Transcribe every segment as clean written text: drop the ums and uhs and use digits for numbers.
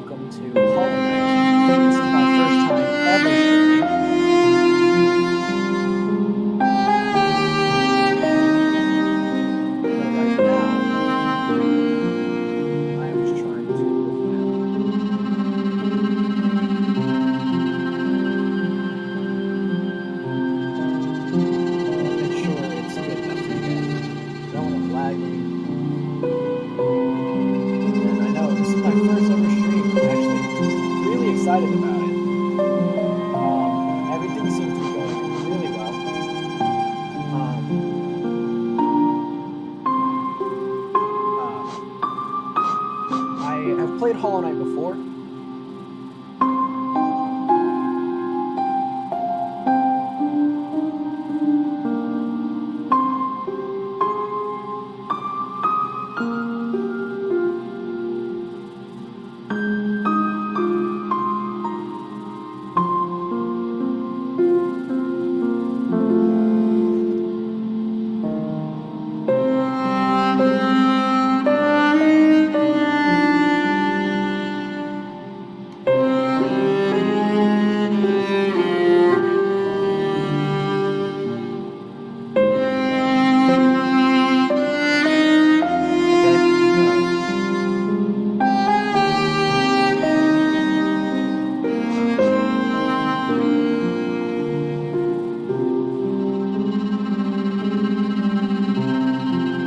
welcome to Hollow Knight. This is my first time ever streaming. So right now, I am just trying to make sure it's good enough for you guys. Don't want to lag me. And I know this is my first ever stream. I'm actually really excited about it. Everything seems to be going really well. I have played Hollow Knight before.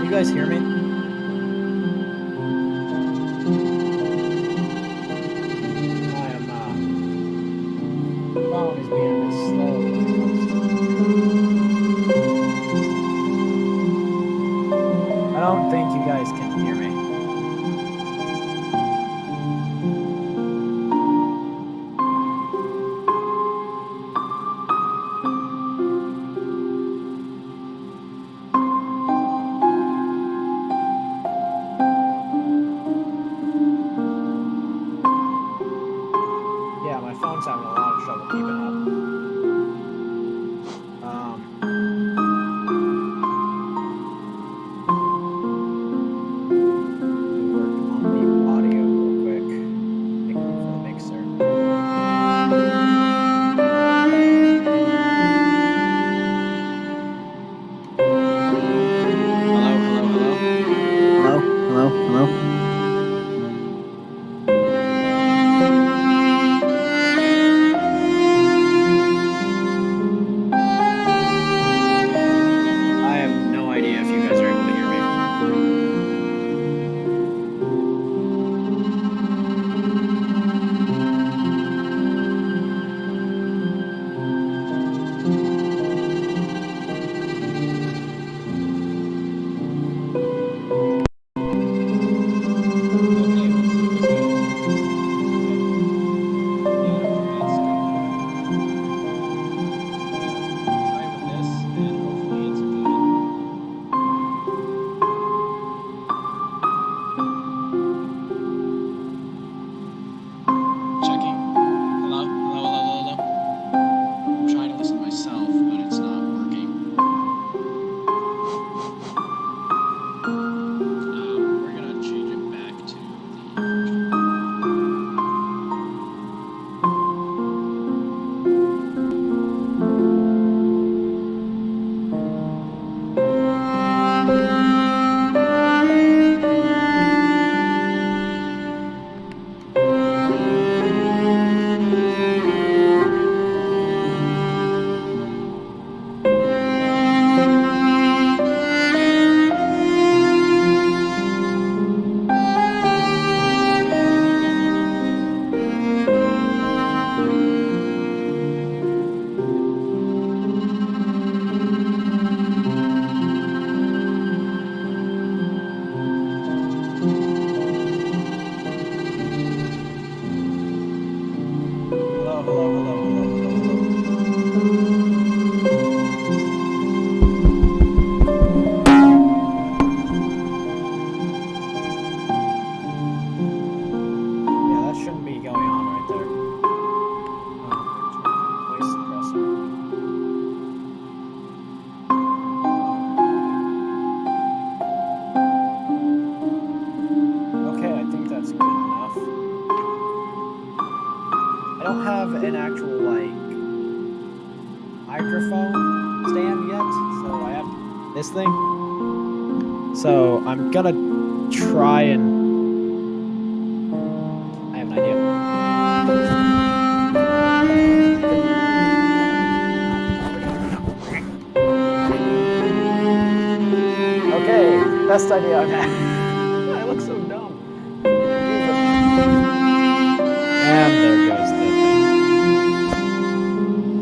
You guys hear me? Phone is being a bit slow. I don't think you guys can hear me. Yeah, my phone's having a lot of trouble keeping up. Work on the audio real quick. Make room for the mixer. Hello. don't have an actual, like, microphone stand yet, so I have this thing. So I'm gonna try and... I have an idea. Okay, best idea I've had. I look so dumb. Jesus. And there goes the thing.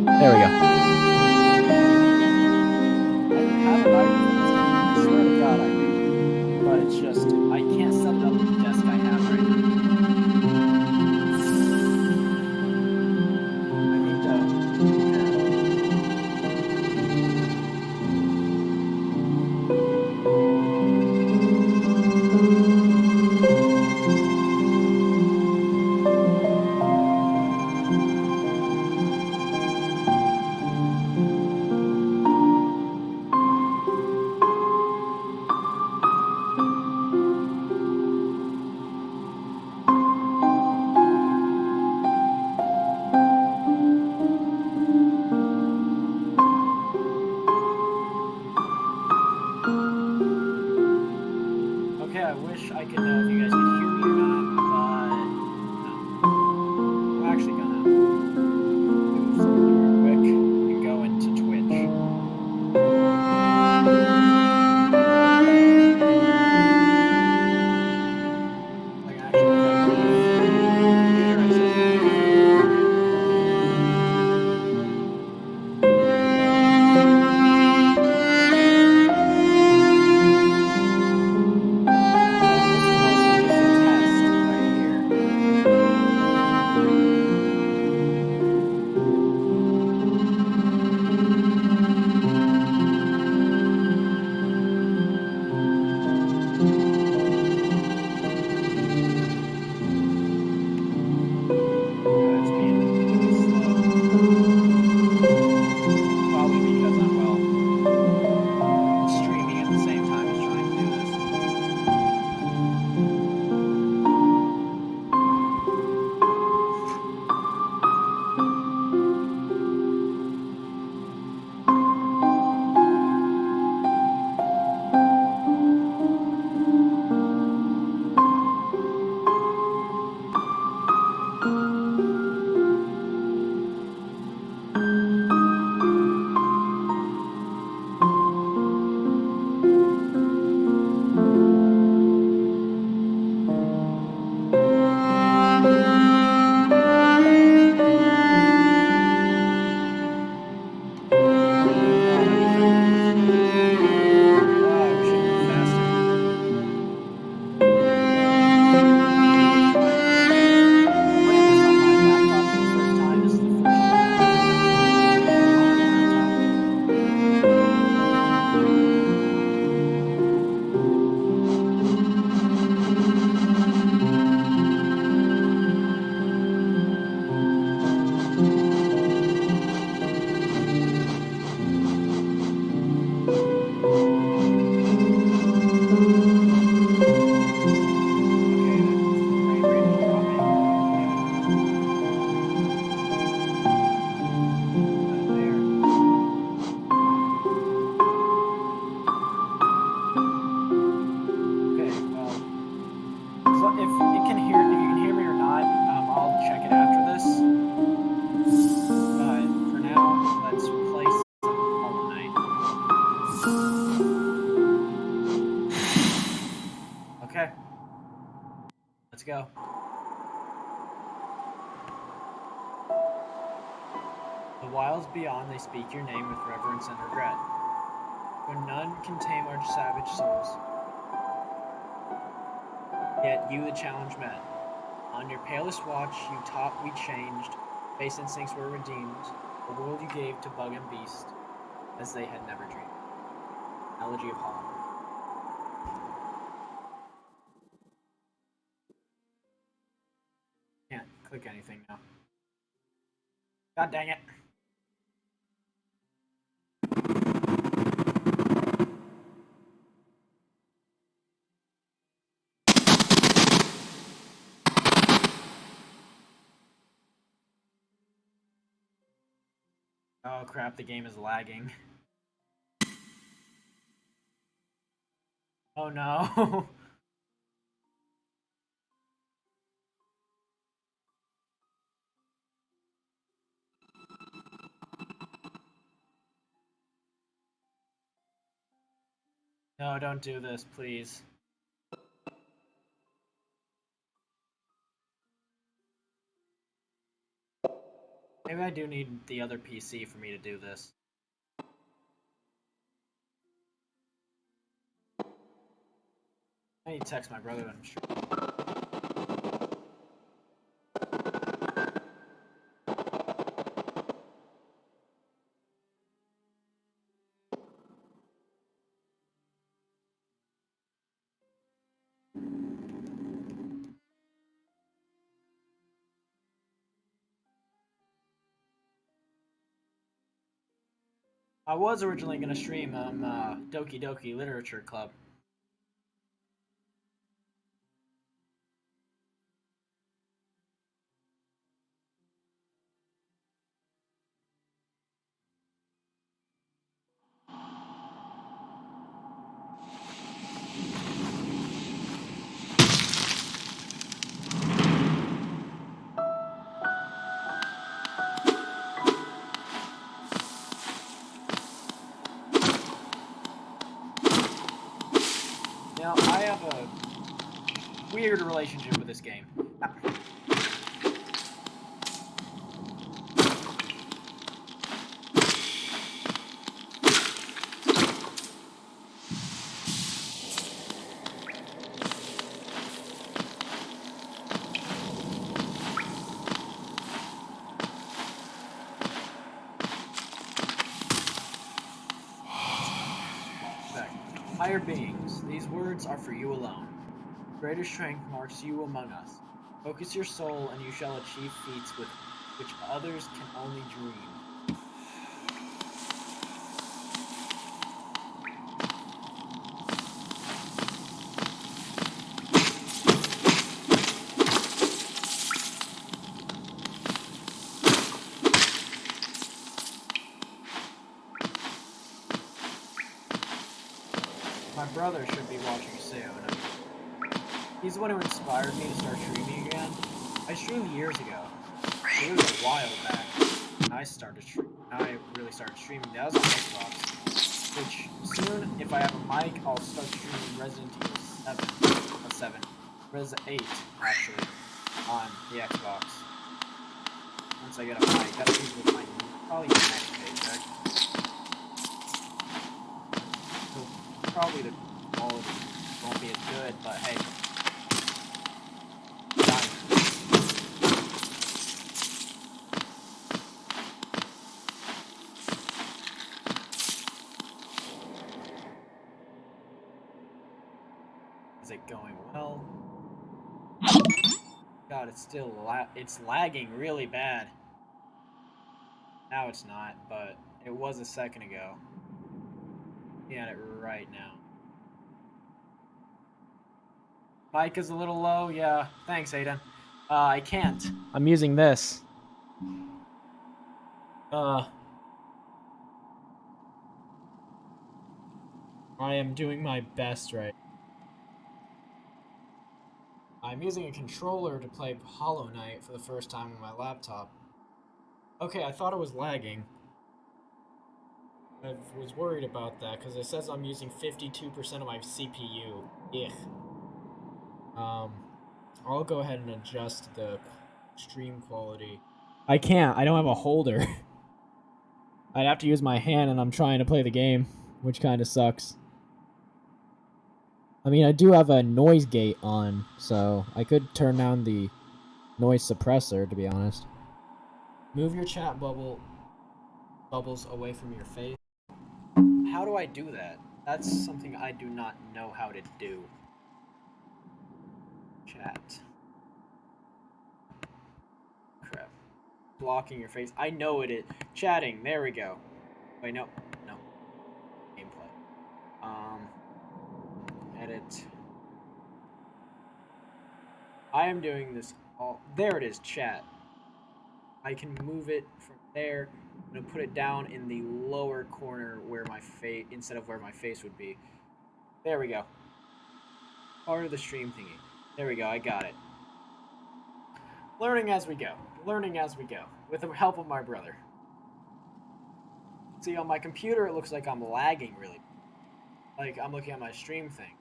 There we go. I have a microphone stand. I swear to God I do. But it's just, I can't set it up with the desk I have right now. I need to... Okay, I wish I could know if you guys could hear me or not, but no. I'm actually gonna do something real quick and go into Twitch. I can actually play with the computer and it's being really slow. Probably because I'm, well, streaming at the same time as trying to do this. Let's go. The wilds beyond, they speak your name with reverence and regret. When none can tame our savage souls. Yet you the challenge met. On your palest watch, you taught we changed. Base instincts were redeemed. The world you gave to bug and beast, as they had never dreamed. Elegy of Holland. Can't click anything now. God dang it. Oh crap, the game is lagging. Oh no. No, don't do this, please. Maybe I do need the other PC for me to do this. I need to text my brother, I'm sure. I was originally going to stream Doki Doki Literature Club. Now, I have a weird relationship with this game. Higher beings, these words are for you alone. Greater strength marks you among us. Focus your soul, and you shall achieve feats with which others can only dream. My brother should be watching soon. He's the one who inspired me to start streaming again. I streamed years ago. It was a while back. I really started streaming. That was on Xbox. Which soon, if I have a mic, I'll start streaming Resident Evil 7, Res 8 actually, on the Xbox. Once I get a mic, that'll be with my probably my next paycheck. So probably the quality won't be as good, but hey. Is it going well? God, it's lagging really bad. Now it's not, but it was a second ago. Looking at it right now. Mic is a little low. Yeah, thanks, Aiden. I can't. I'm using this. I am doing my best right. I'm using a controller to play Hollow Knight for the first time on my laptop. Okay, I thought it was lagging. I was worried about that because it says I'm using 52% of my CPU. Ugh. I'll go ahead and adjust the stream quality. I can't. I don't have a holder. I'd have to use my hand, and I'm trying to play the game, which kind of sucks. I mean, I do have a noise gate on, so I could turn down the noise suppressor, to be honest. Move your chat bubbles away from your face. How do I do that? That's something I do not know how to do. Chat. Crap. Blocking your face. I know it is. Chatting. There we go. Wait, no. No. Gameplay. Edit. I am doing this all. There it is, chat. I can move it from there I'm gonna put it down in the lower corner where my face, instead of where my face would be. There we go. Part of the stream thingy. There we go, I got it. Learning as we go. Learning as we go. With the help of my brother. See, on my computer, it looks like I'm lagging really. Like, I'm looking at my stream thing.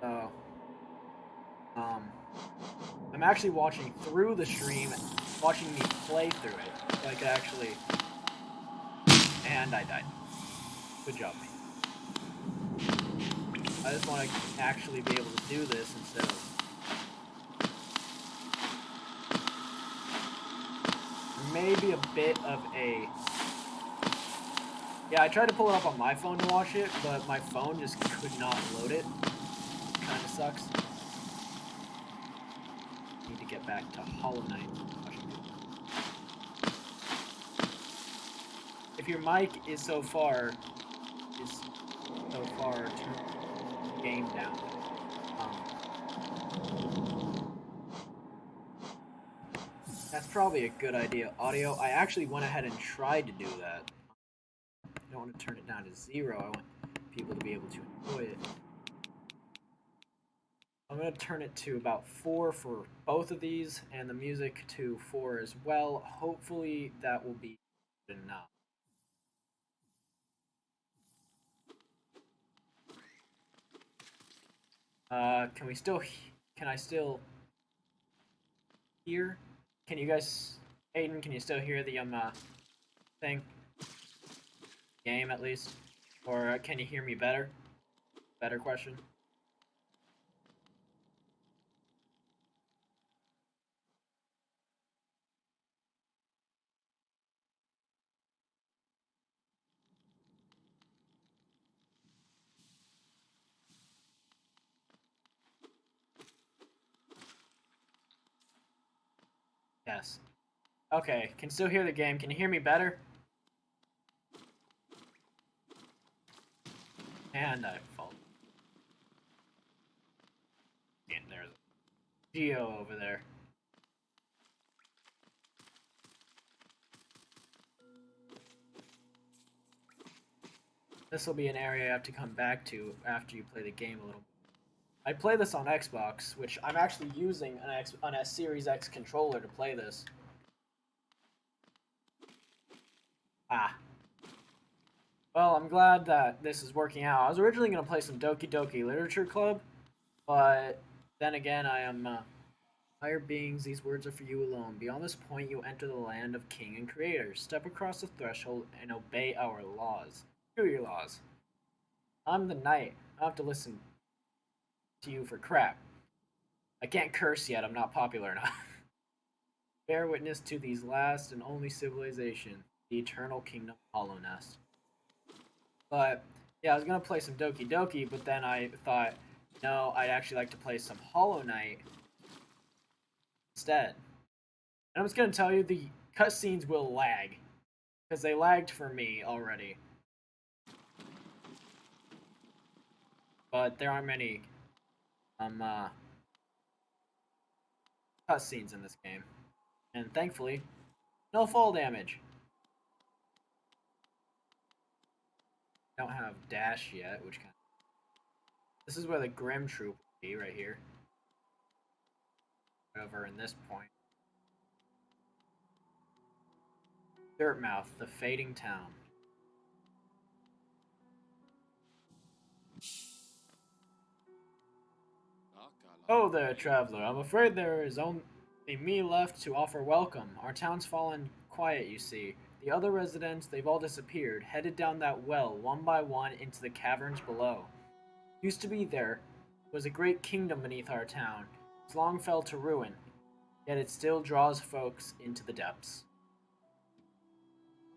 So, I'm actually watching through the stream, watching me play through it. So I could actually... And I died. Good job, me. I just want to actually be able to do this instead of... Maybe a bit of a... Yeah, I tried to pull it up on my phone to watch it, but my phone just could not load it. Kinda sucks. Need to get back to Hollow Knight. If your mic is so far, turn the game down. That's probably a good idea. Audio, I actually went ahead and tried to do that. I don't want to turn it down to 0. I want people to be able to enjoy it. I'm going to turn it to about 4 for both of these, and the music to 4 as well. Hopefully that will be good enough. Can I still hear? Can you guys, Aiden, can you still hear the, thing? Game, at least? Or can you hear me better? Better question. Yes. Okay, can still hear the game. Can you hear me better? And I fall. And there's Geo over there. This will be an area you have to come back to after you play the game a little bit. I play this on Xbox, which I'm actually using on a Series X controller to play this. Ah. Well, I'm glad that this is working out. I was originally going to play some Doki Doki Literature Club, but then again, I am... Higher beings, these words are for you alone. Beyond this point, you enter the land of King and Creator. Step across the threshold and obey our laws. Screw your laws. I'm the knight. I have to listen to you for crap. I can't curse yet. I'm not popular enough. Bear witness to these last and only civilization, the eternal kingdom Hallownest. But yeah, I was gonna play some Doki Doki, but then I thought, no, I'd actually like to play some Hollow Knight instead. And I'm just gonna tell you, the cutscenes will lag, because they lagged for me already. But there aren't many cutscenes in this game, and thankfully, no fall damage. Don't have dash yet, which kind of... This is where the Grim Troop will be, right here. Over in this point. Dirtmouth, the fading town. Oh there, traveler. I'm afraid there is only me left to offer welcome. Our town's fallen quiet, you see. The other residents, they've all disappeared, headed down that well, one by one, into the caverns below. Used to be there was a great kingdom beneath our town. It's long fell to ruin, yet it still draws folks into the depths.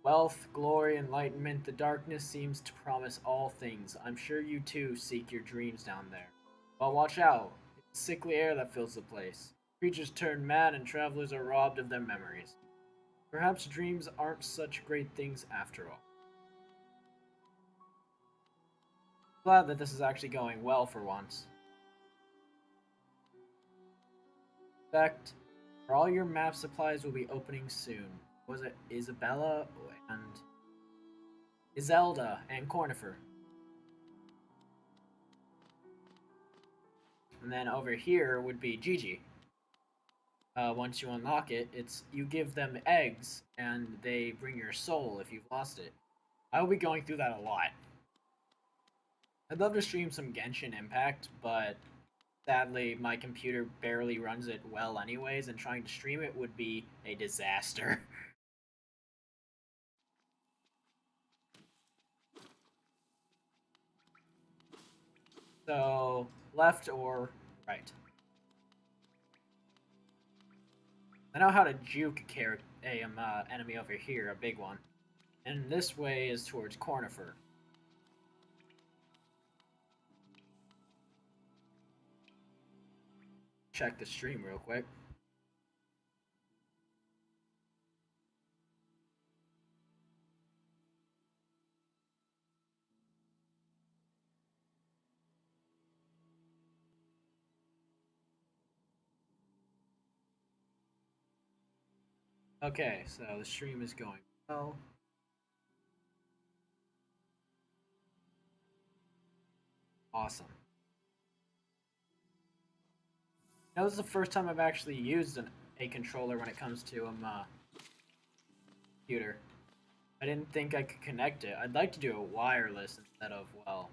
Wealth, glory, enlightenment, the darkness seems to promise all things. I'm sure you too seek your dreams down there. But watch out, it's the sickly air that fills the place. Creatures turn mad and travelers are robbed of their memories. Perhaps dreams aren't such great things after all. Glad that this is actually going well for once. In fact, for all your map supplies will be opening soon. Was it Isabella and Iselda and Cornifer? And then over here would be Gigi. Once you unlock it, it's you give them eggs and they bring your soul if you've lost it. I will be going through that a lot. I'd love to stream some Genshin Impact, but sadly my computer barely runs it well anyways, and trying to stream it would be a disaster. So, left or right? I know how to juke a enemy over here, a big one. And this way is towards Cornifer. Check the stream real quick. Okay, so the stream is going well. Awesome. Now this is the first time I've actually used a controller when it comes to computer. I didn't think I could connect it. I'd like to do it wireless instead of, well,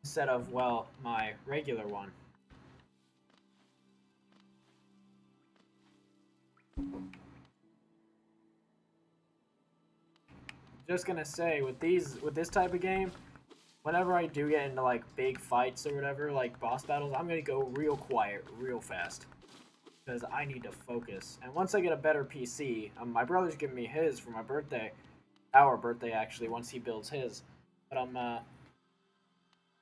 instead of, well, my regular one. Just gonna say, with this type of game, whenever I do get into like big fights or whatever, like boss battles, I'm gonna go real quiet, real fast, because I need to focus. And once I get a better PC, my brother's giving me his for my birthday, our birthday actually, once he builds his. But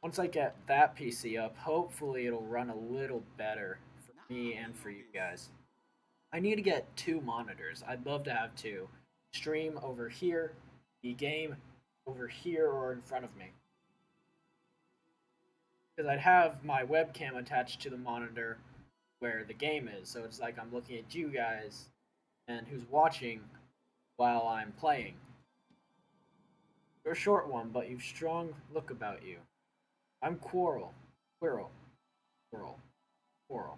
once I get that PC up, hopefully it'll run a little better for me and for you guys. I need to get 2 monitors. I'd love to have two. Stream over here, the game over here or in front of me. Because I'd have my webcam attached to the monitor where the game is, so it's like I'm looking at you guys and who's watching while I'm playing. You're a short one, but you've strong look about you. I'm Quarrel. Quirrell. Quirrell. Quarrel.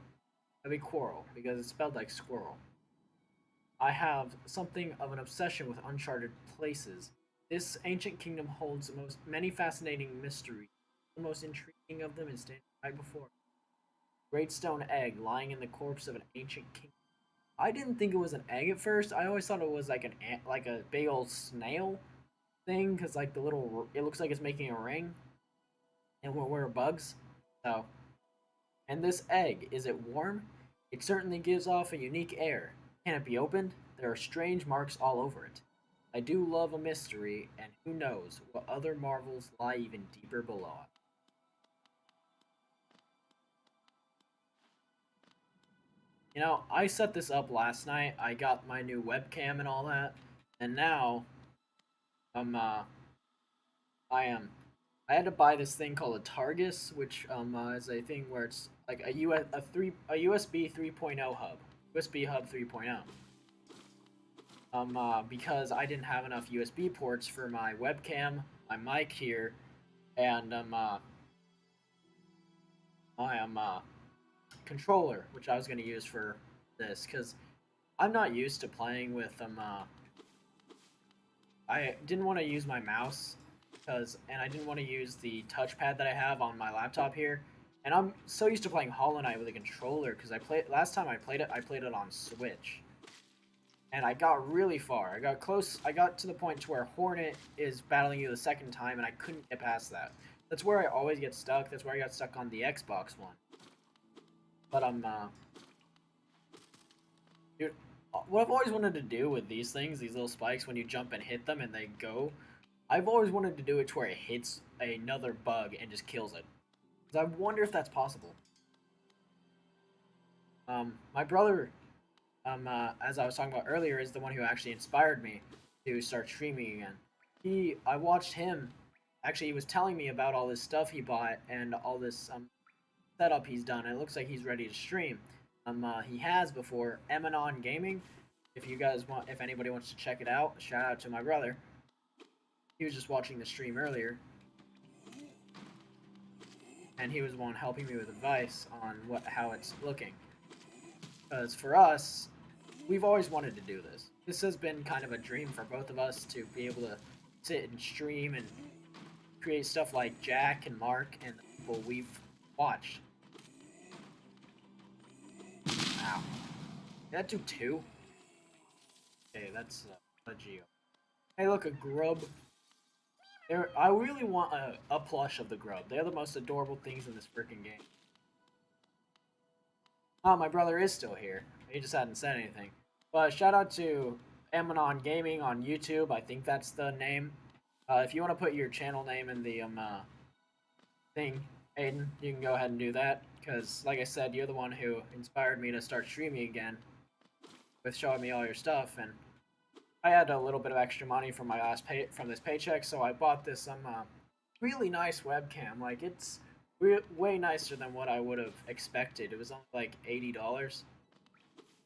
That'd be Quarrel, because it's spelled like squirrel. I have something of an obsession with uncharted places. This ancient kingdom holds the most many fascinating mysteries. The most intriguing of them is standing right before me. Great stone egg lying in the corpse of an ancient king. I didn't think it was an egg at first. I always thought it was like like a big old snail thing, because like the little it looks like it's making a ring, and we're bugs. So, and this egg, is it warm? It certainly gives off a unique air. Can it be opened? There are strange marks all over it. I do love a mystery, and who knows what other marvels lie even deeper below it. You know, I set this up last night. I got my new webcam and all that, and now I'm I am I had to buy this thing called a Targus, which is a thing where it's like a USB 3.0 hub, USB hub 3.0. Because I didn't have enough USB ports for my webcam, my mic here, and my controller, which I was gonna use for this, because I'm not used to playing with I didn't want to use my mouse and I didn't want to use the touchpad that I have on my laptop here. And I'm so used to playing Hollow Knight with a controller because I played last time I played it on Switch. And I got really far. I got close. I got to the point to where Hornet is battling you the second time, and I couldn't get past that. That's where I always get stuck. That's where I got stuck on the Xbox one. But dude, what I've always wanted to do with these things, these little spikes, when you jump and hit them and they go, I've always wanted to do it to where it hits another bug and just kills it. Because I wonder if that's possible. My brother, as I was talking about earlier, is the one who actually inspired me. to start streaming again. I watched him. Actually, he was telling me about all this stuff he bought and all this setup he's done. And it looks like he's ready to stream. He has before Emanon Gaming. If you guys want, if anybody wants to check it out, shout out to my brother. He was just watching the stream earlier, and he was one helping me with advice on how it's looking. Because for us, we've always wanted to do this. This has been kind of a dream for both of us to be able to sit and stream and create stuff like Jack and Mark and the people we've watched. Wow. Did that do 2? Okay, that's a Geo. Hey, look, a grub. I really want a plush of the grub. They're the most adorable things in this freaking game. Oh, my brother is still here. He just hadn't said anything. But shout out to Emanon Gaming on YouTube. I think that's the name. If you want to put your channel name in the thing, Aiden, you can go ahead and do that. Because, like I said, you're the one who inspired me to start streaming again with showing me all your stuff. And I had a little bit of extra money from my last from this paycheck, so I bought this really nice webcam. Like, it's way nicer than what I would have expected. It was only like $80.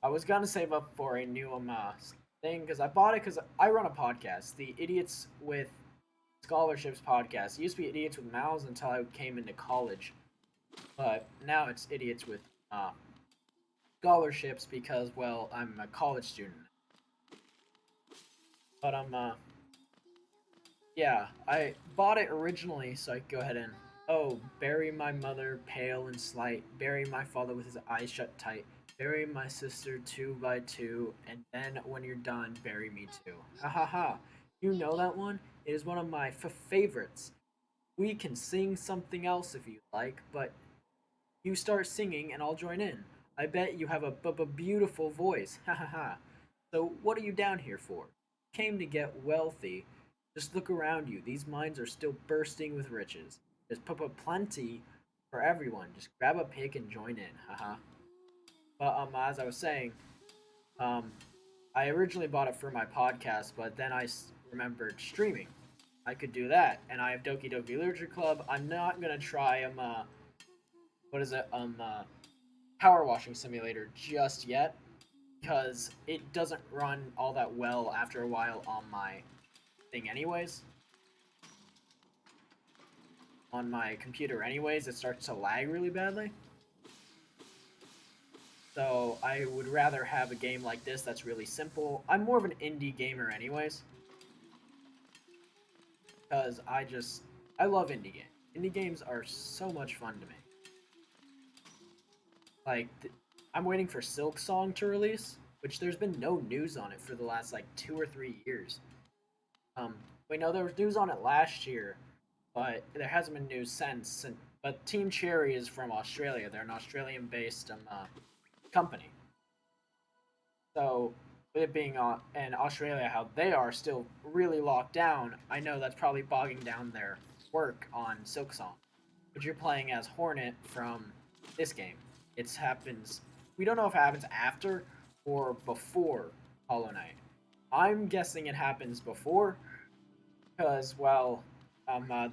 I was gonna save up for a new thing because I bought it because I run a podcast, the Idiots with Scholarships podcast. It used to be Idiots with Mouths until I came into college, but now it's Idiots with Scholarships because, well, I'm a college student. But yeah, I bought it originally so I could go ahead and, oh, bury my mother pale and slight, bury my father with his eyes shut tight, bury my sister 2 by 2, and then when you're done, bury me too. Ha ha ha. You know that one? It is one of my favorites. We can sing something else if you like, but you start singing and I'll join in. I bet you have a beautiful voice. Ha ha ha. So what are you down here for? Came to get wealthy. Just look around you. These mines are still bursting with riches. There's plenty for everyone. Just grab a pick and join in. Haha. But as I was saying, I originally bought it for my podcast, but then I remembered streaming. I could do that, and I have Doki Doki Literature Club. I'm not gonna try what is it Power Washing Simulator just yet, because it doesn't run all that well after a while on my thing anyways. On my computer anyways, it starts to lag really badly. So I would rather have a game like this that's really simple. I'm more of an indie gamer anyways. Because I love indie games. Indie games are so much fun to me. Like, I'm waiting for Silksong to release, which there's been no news on it for the last like 2 or 3 years. We know there was news on it last year, but there hasn't been news since. But Team Cherry is from Australia. They're an Australian-based company. So, with it being in Australia, how they are still really locked down, I know that's probably bogging down their work on Silksong. But you're playing as Hornet from this game. It happens. We don't know if it happens after or before Hollow Knight. I'm guessing it happens before, because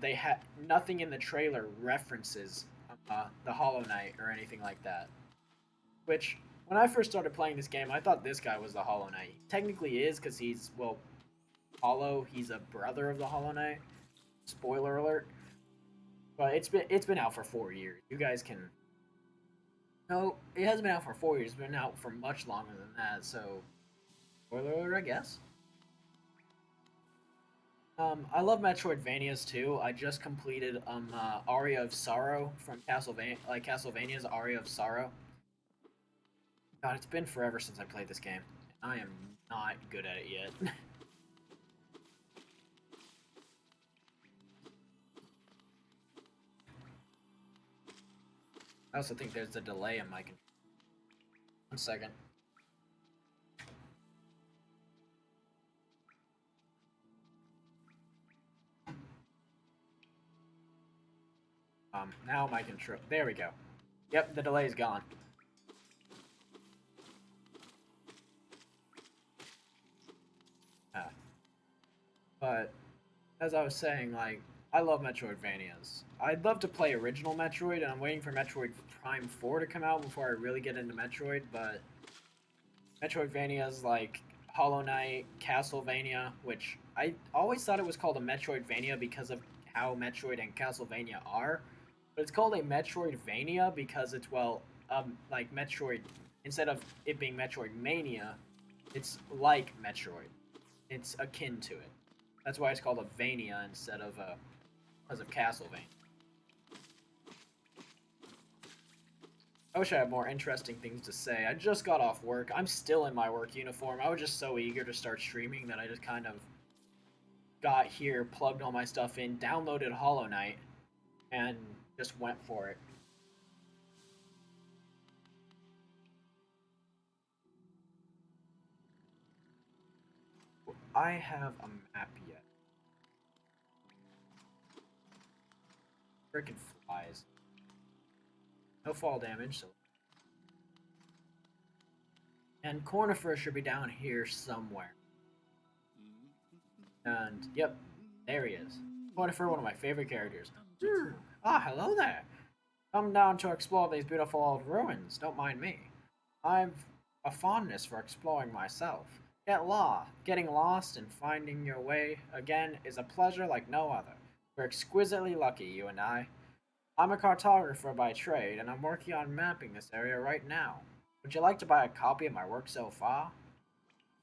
they had nothing in the trailer references the Hollow Knight or anything like that. Which, when I first started playing this game, I thought this guy was the Hollow Knight. He technically is, because he's Hollow. He's a brother of the Hollow Knight. Spoiler alert. But it's been out for 4 years. You guys can. No, it hasn't been out for 4 years. It's been out for much longer than that. So, spoiler alert, I guess. I love Metroidvanias too. I just completed Aria of Sorrow from Castlevania's Aria of Sorrow. God, it's been forever since I played this game. I am not good at it yet. I also think there's a delay in my control. 1 second. Now my control. There we go. Yep, the delay's gone. But as I was saying, like, I love Metroidvanias. I'd love to play original Metroid, and I'm waiting for Metroid Prime 4 to come out before I really get into Metroid, but Metroidvanias like Hollow Knight, Castlevania, which I always thought it was called a Metroidvania because of how Metroid and Castlevania are, but it's called a Metroidvania because it's, well, like Metroid, instead of it being Metroid Mania, it's like Metroid. It's akin to it. That's why it's called a Vania instead of a, because of Castlevania. I wish I had more interesting things to say. I just got off work. I'm still in my work uniform. I was just so eager to start streaming that I just kind of got here, plugged all my stuff in, downloaded Hollow Knight, and just went for it. I have a map yet. Freaking flies. No fall damage, so. And Cornifer should be down here somewhere. And, yep, there he is. Cornifer, one of my favorite characters. Ah, hello there. Come down to explore these beautiful old ruins. Don't mind me. I've a fondness for exploring myself. Getting lost and finding your way again is a pleasure like no other. We're exquisitely lucky, you and I. I'm a cartographer by trade, and I'm working on mapping this area right now. Would you like to buy a copy of my work so far?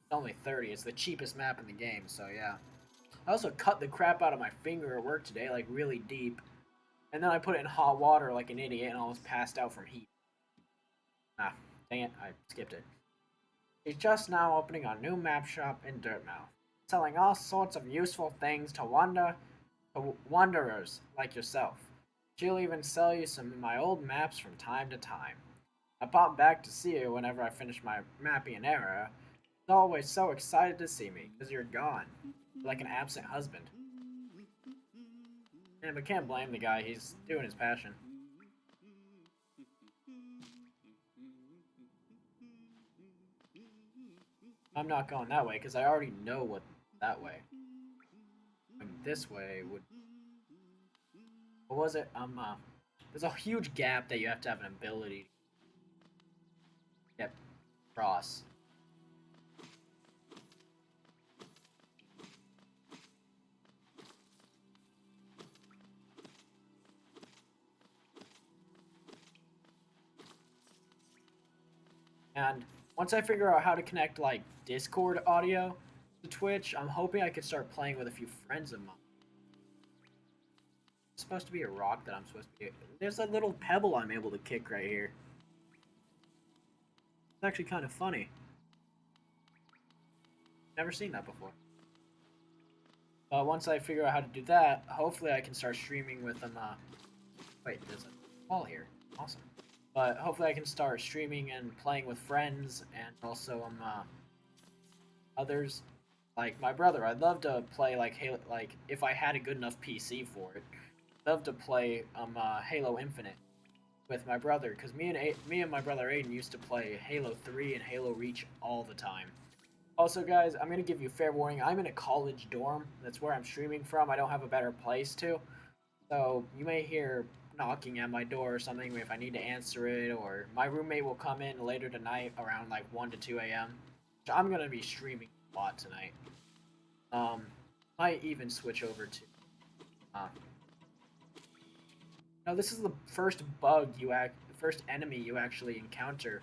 It's only 30. It's the cheapest map in the game, so yeah. I also cut the crap out of my finger at work today, like really deep. And then I put it in hot water like an idiot and almost passed out from heat. Ah, dang it, I skipped it. She's just now opening a new map shop in Dirtmouth, selling all sorts of useful things to wanderers like yourself. She'll even sell you some of my old maps from time to time. I pop back to see you whenever I finish my mapping an area. She's always so excited to see me, because you're gone. You're like an absent husband. Yeah, but can't blame the guy, he's doing his passion. I'm not going that way, because I already know what that way. This way would. What was it? There's a huge gap that you have to have an ability to get across. And once I figure out how to connect like Discord audio to Twitch, I'm hoping I could start playing with a few friends of mine. It's supposed to be a rock that I'm supposed to get. There's a little pebble I'm able to kick right here. It's actually kind of funny. Never seen that before. Once I figure out how to do that, hopefully I can start streaming with them. Wait, there's a wall here. Awesome. But hopefully I can start streaming and playing with friends and also others. Like my brother, I'd love to play like Halo. Like if I had a good enough PC for it, I'd love to play Halo Infinite with my brother because me and my brother Aiden used to play Halo 3 and Halo Reach all the time. Also, guys, I'm gonna give you fair warning. I'm in a college dorm. That's where I'm streaming from. I don't have a better place to. So you may hear knocking at my door or something if I need to answer it, or my roommate will come in later tonight around like 1 to 2 a.m. So I'm gonna be streaming a lot tonight. Might even switch over to. Uh, no, this is the first the first enemy you actually encounter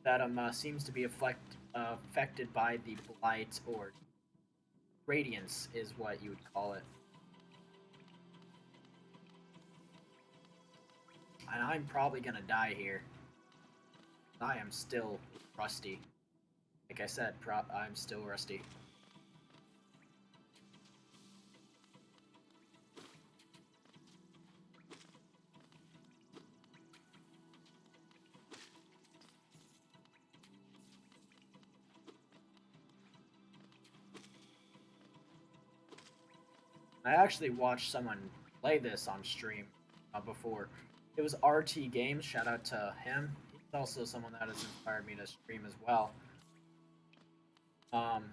that seems to be affected by the blight or radiance, is what you would call it. And I'm probably gonna die here. I am still rusty. Like I said, I'm still rusty. I actually watched someone play this on stream before. It was RT Games. Shout out to him. He's also someone that has inspired me to stream as well. Um,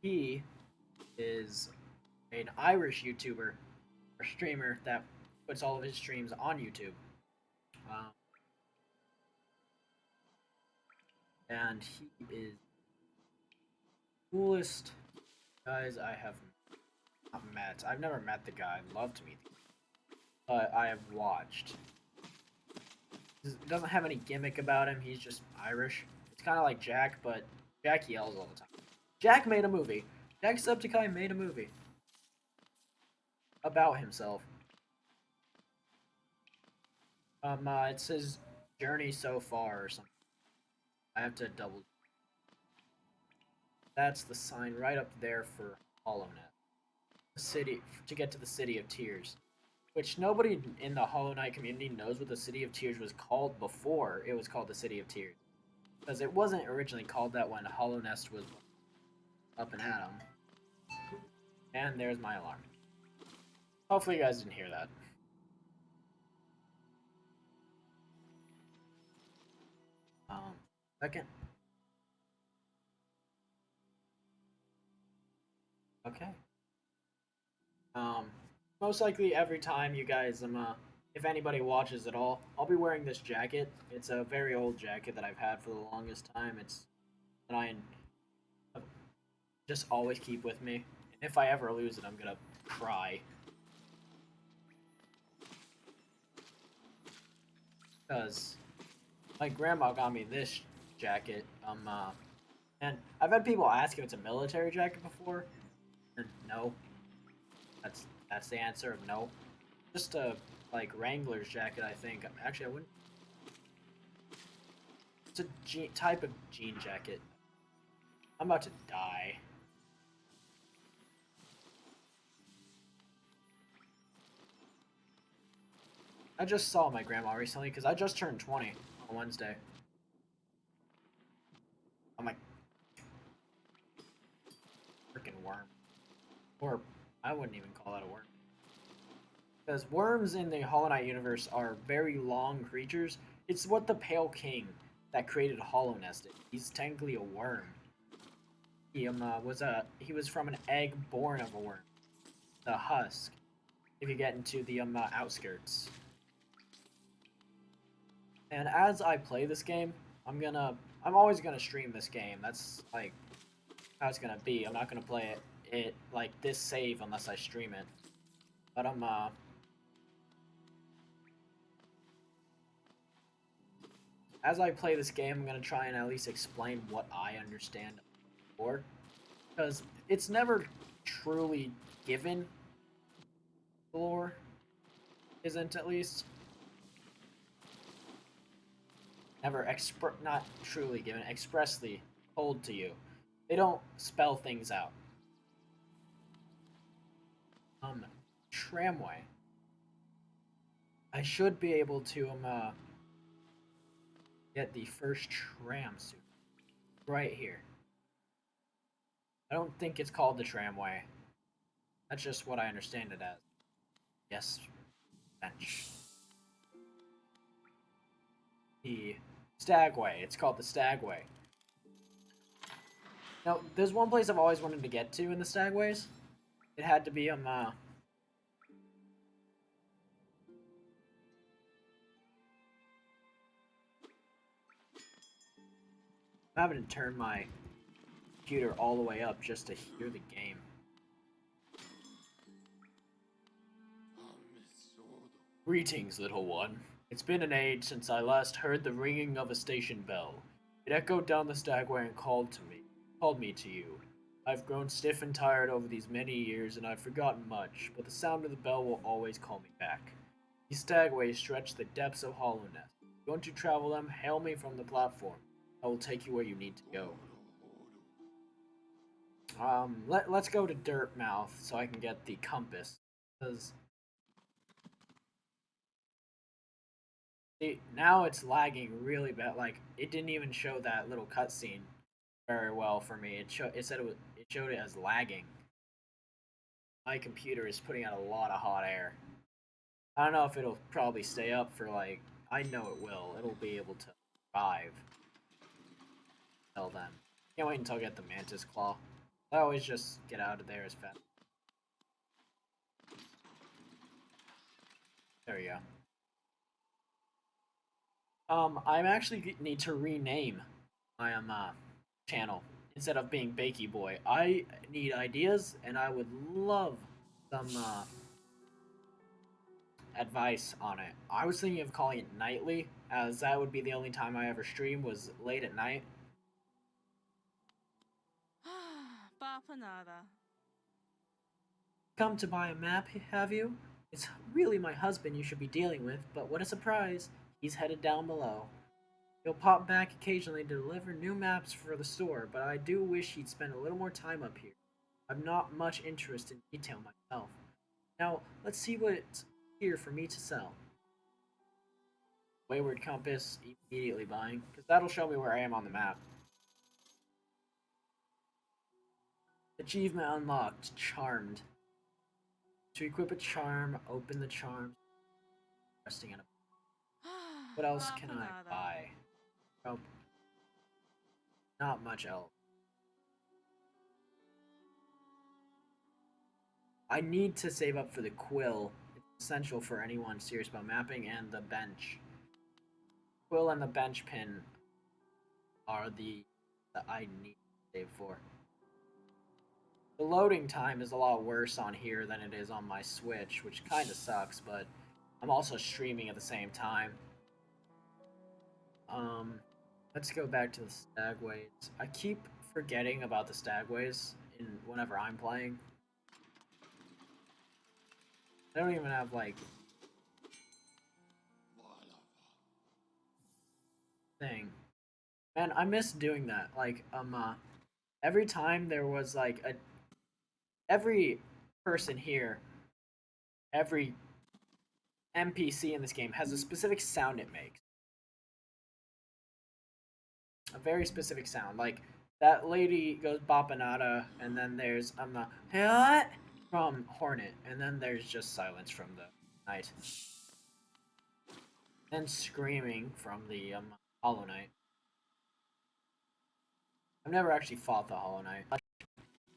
he is an Irish YouTuber or streamer that puts all of his streams on YouTube. Um, and he is the coolest guys I have not met. I've never met the guy. I'd love to meet the guy, but I have watched. He doesn't have any gimmick about him. He's just Irish. It's kind of like Jack, but Jack yells all the time. Jack made a movie. Jacksepticeye made a movie about himself. It says journey so far or something. I have to double. That's the sign right up there for HollowNet. The city to get to the City of Tears, which nobody in the Hollow Knight community knows what the City of Tears was called before it was called the City of Tears, because it wasn't originally called that when Hollow Nest was up and at 'em. And there's my alarm. Hopefully you guys didn't hear that. Second. Okay. Most likely every time you guys, if anybody watches at all, I'll be wearing this jacket. It's a very old jacket that I've had for the longest time. It's that I just always keep with me. And if I ever lose it, I'm gonna cry. Because my grandma got me this jacket. And I've had people ask if it's a military jacket before, and no. That's the answer of no. Just a like Wrangler's jacket, I think. Actually, I wouldn't. It's a type of jean jacket. I'm about to die. I just saw my grandma recently because I just turned 20 on Wednesday. I'm like, freaking worm. Or I wouldn't even call that a worm. Because worms in the Hollow Knight universe are very long creatures. It's what the Pale King that created Hollow Nest is. He's technically a worm. He he was from an egg born of a worm, the husk. If you get into the outskirts. And as I play this game, I'm always gonna stream this game. That's like how it's gonna be. I'm not gonna play it like this save unless I stream it. But as I play this game, I'm gonna try and at least explain what I understand for, because it's never truly given. The lore isn't, at least. Never not truly given, expressly told to you. They don't spell things out. Tramway. I should be able to get the first tram soon. Right here. I don't think it's called the tramway. That's just what I understand it as. Yes, bench. The Stagway. It's called the Stagway. Now, there's one place I've always wanted to get to in the Stagways. It had to be I'm having to turn my computer all the way up just to hear the game. Greetings, little one. It's been an age since I last heard the ringing of a station bell. It echoed down the Stagway and called me to you. I've grown stiff and tired over these many years, and I've forgotten much, but the sound of the bell will always call me back. These Stagways stretch the depths of Hollow Nest. If you want to travel them, hail me from the platform. I will take you where you need to go. Let's go to Dirtmouth so I can get the compass. Because now it's lagging really bad. Like, it didn't even show that little cutscene very well for me. It said it showed it as lagging. My computer is putting out a lot of hot air. I don't know if it'll probably stay up for like, I know it will. It'll be able to survive until then. Can't wait until I get the Mantis Claw. I always just get out of there as fast. There we go. I actually need to rename my channel instead of being Bakey Boy. I need ideas, and I would love some advice on it. I was thinking of calling it Nightly, as that would be the only time I ever stream was late at night. Bapanada. Come to buy a map, have you? It's really my husband you should be dealing with, but what a surprise! He's headed down below. He'll pop back occasionally to deliver new maps for the store, but I do wish he'd spend a little more time up here. I'm not much interested in detail myself. Now, let's see what's here for me to sell. Wayward Compass, immediately buying, because that'll show me where I am on the map. Achievement unlocked, Charmed. To equip a charm, open the charm. Resting in a. What else can I buy? Oh, not much else. I need to save up for the quill. It's essential for anyone serious about mapping, and the bench. Quill and the bench pin are the that I need to save for. The loading time is a lot worse on here than it is on my Switch, which kind of sucks, but I'm also streaming at the same time. Um, let's go back to the Stagways. I keep forgetting about the Stagways in whenever I'm playing. I don't even have like thing. Man, I miss doing that. Like every time there was like a every person here, every NPC in this game has a specific sound it makes. A very specific sound. Like that lady goes Bapanada, and then there's what from Hornet, and then there's just silence from the Knight. And screaming from the Hollow Knight. I've never actually fought the Hollow Knight.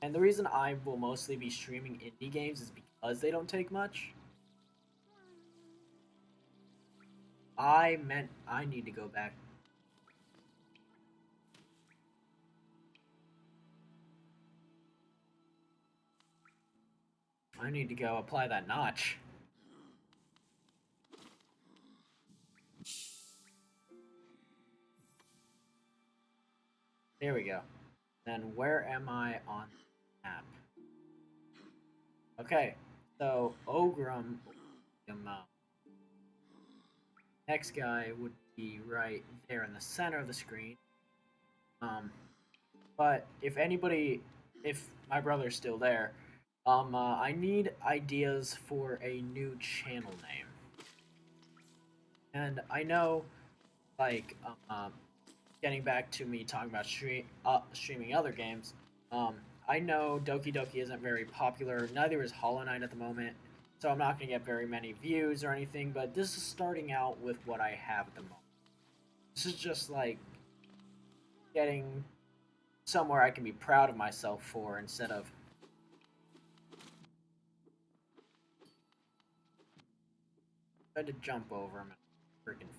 And the reason I will mostly be streaming indie games is because they don't take much. I need to go back. I need to go apply that notch. There we go. Then where am I on the map? Okay, so Ogrum, next guy would be right there in the center of the screen. But if my brother's still there, I need ideas for a new channel name. And I know, like, getting back to me talking about streaming other games, I know Doki Doki isn't very popular. Neither is Hollow Knight at the moment, so I'm not gonna get very many views or anything. But this is starting out with what I have at the moment. This is just like getting somewhere I can be proud of myself for instead of. I had to jump over him. Freaking.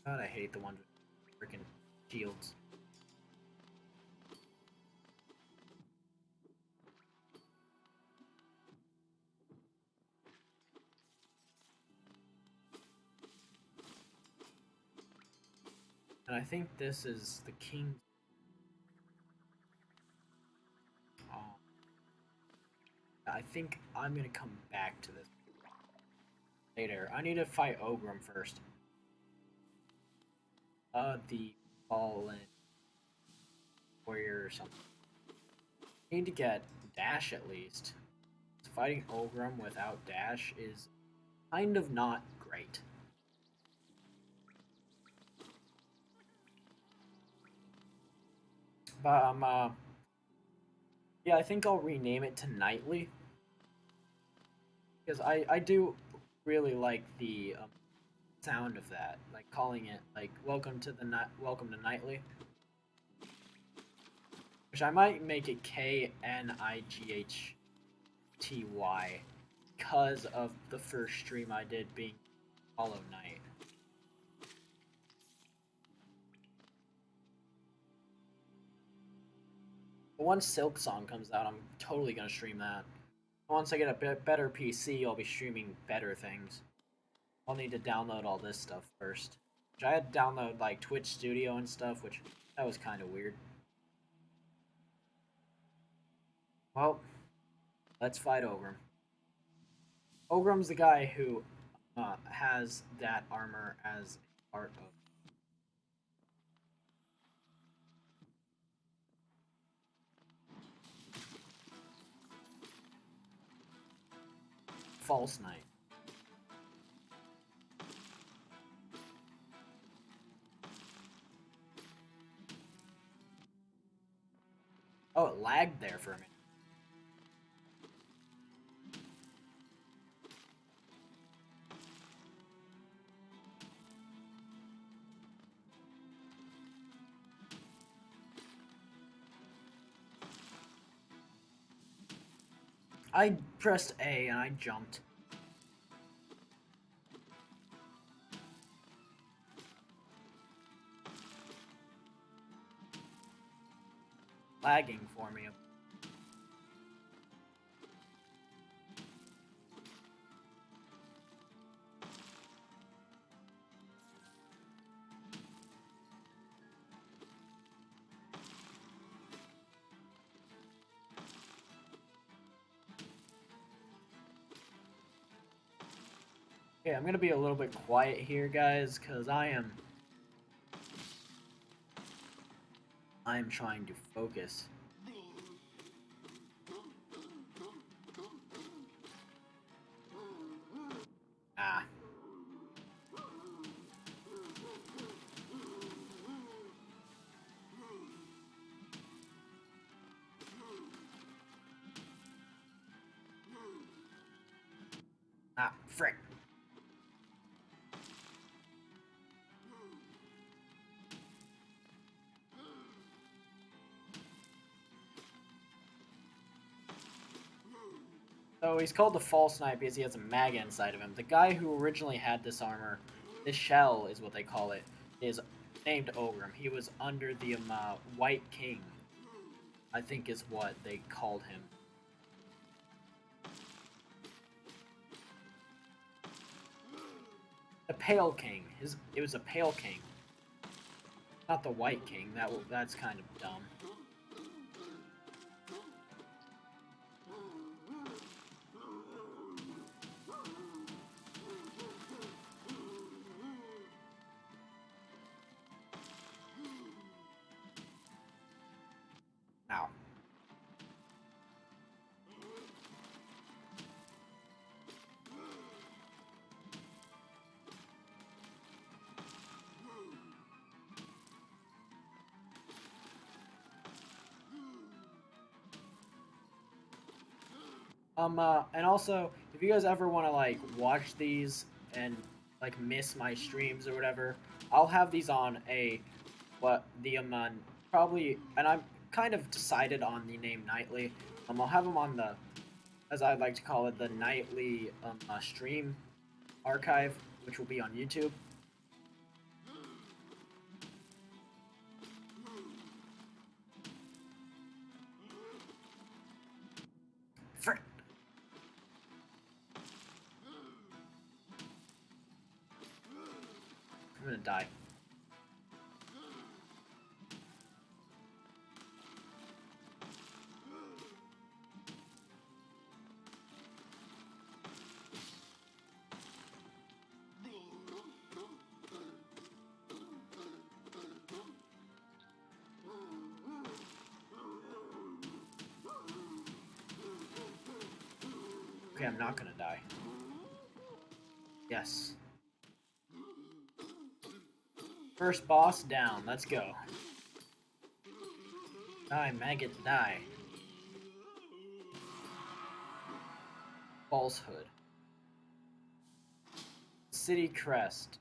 God, I hate the ones with freaking shields. And I think this is the king. Oh. I think I'm gonna come back to this later. I need to fight Ogrum first. The fallen warrior or something. I need to get dash at least. Fighting Ogrum without dash is kind of not great. But yeah, I think I'll rename it to Nightly because I do really like the sound of that, like calling it like welcome to nightly, which I might make it KNIGHTY because of the first stream I did being Hollow Knight. But once Silk Song comes out, I'm totally gonna stream that. Once I get a better PC, I'll be streaming better things. I'll need to download all this stuff first. Which I had to download like Twitch Studio and stuff, which that was kind of weird. Well, let's fight Ogrim. Ogrim's the guy who has that armor as part of False Knight. Oh, it lagged there for a minute. I pressed A and I jumped. Lagging for me. Okay, I'm gonna be a little bit quiet here, guys, because I am trying to focus. Ah. Ah, frick. So he's called the False Knight because he has a maga inside of him. The guy who originally had this armor, this shell is what they call it, is named Ogrim. He was under the White King, I think is what they called him. The Pale King. It was a Pale King, not the White King. That's kind of dumb. Ow. And also, if you guys ever want to like watch these and like miss my streams or whatever, I'll have these on probably, and I'm kind of decided on the name Nightly. I'll have them on the, as I'd like to call it, the Nightly stream archive, which will be on YouTube. Frick. I'm gonna die. Okay, I'm not gonna die. Yes. First boss down. Let's go. Die, maggot, die. Falsehood. City Crest.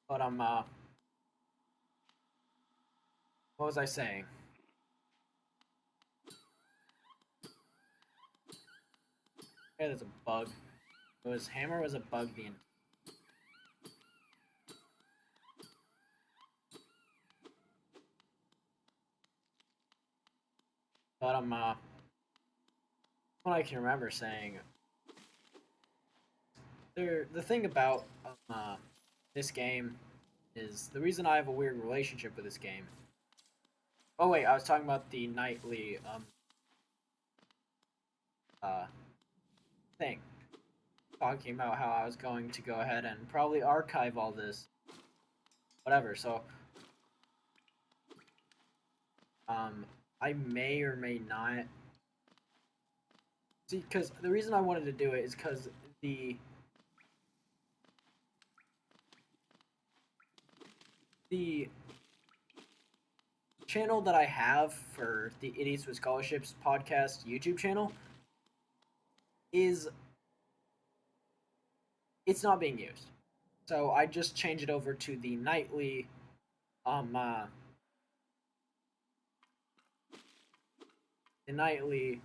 But what was I saying? Okay, there's a bug. It was Hammer was a bug being. But what I can remember saying, the thing about this game is the reason I have a weird relationship with this game. Oh wait, I was talking about the nightly uh thing. Talking about how I was going to go ahead and probably archive all this, whatever. So um I may or may not see, because the reason I wanted to do it is because the the channel that I have for the Idiots with Scholarships podcast YouTube channel is it's not being used. So I just changed it over to the nightly um uh the nightly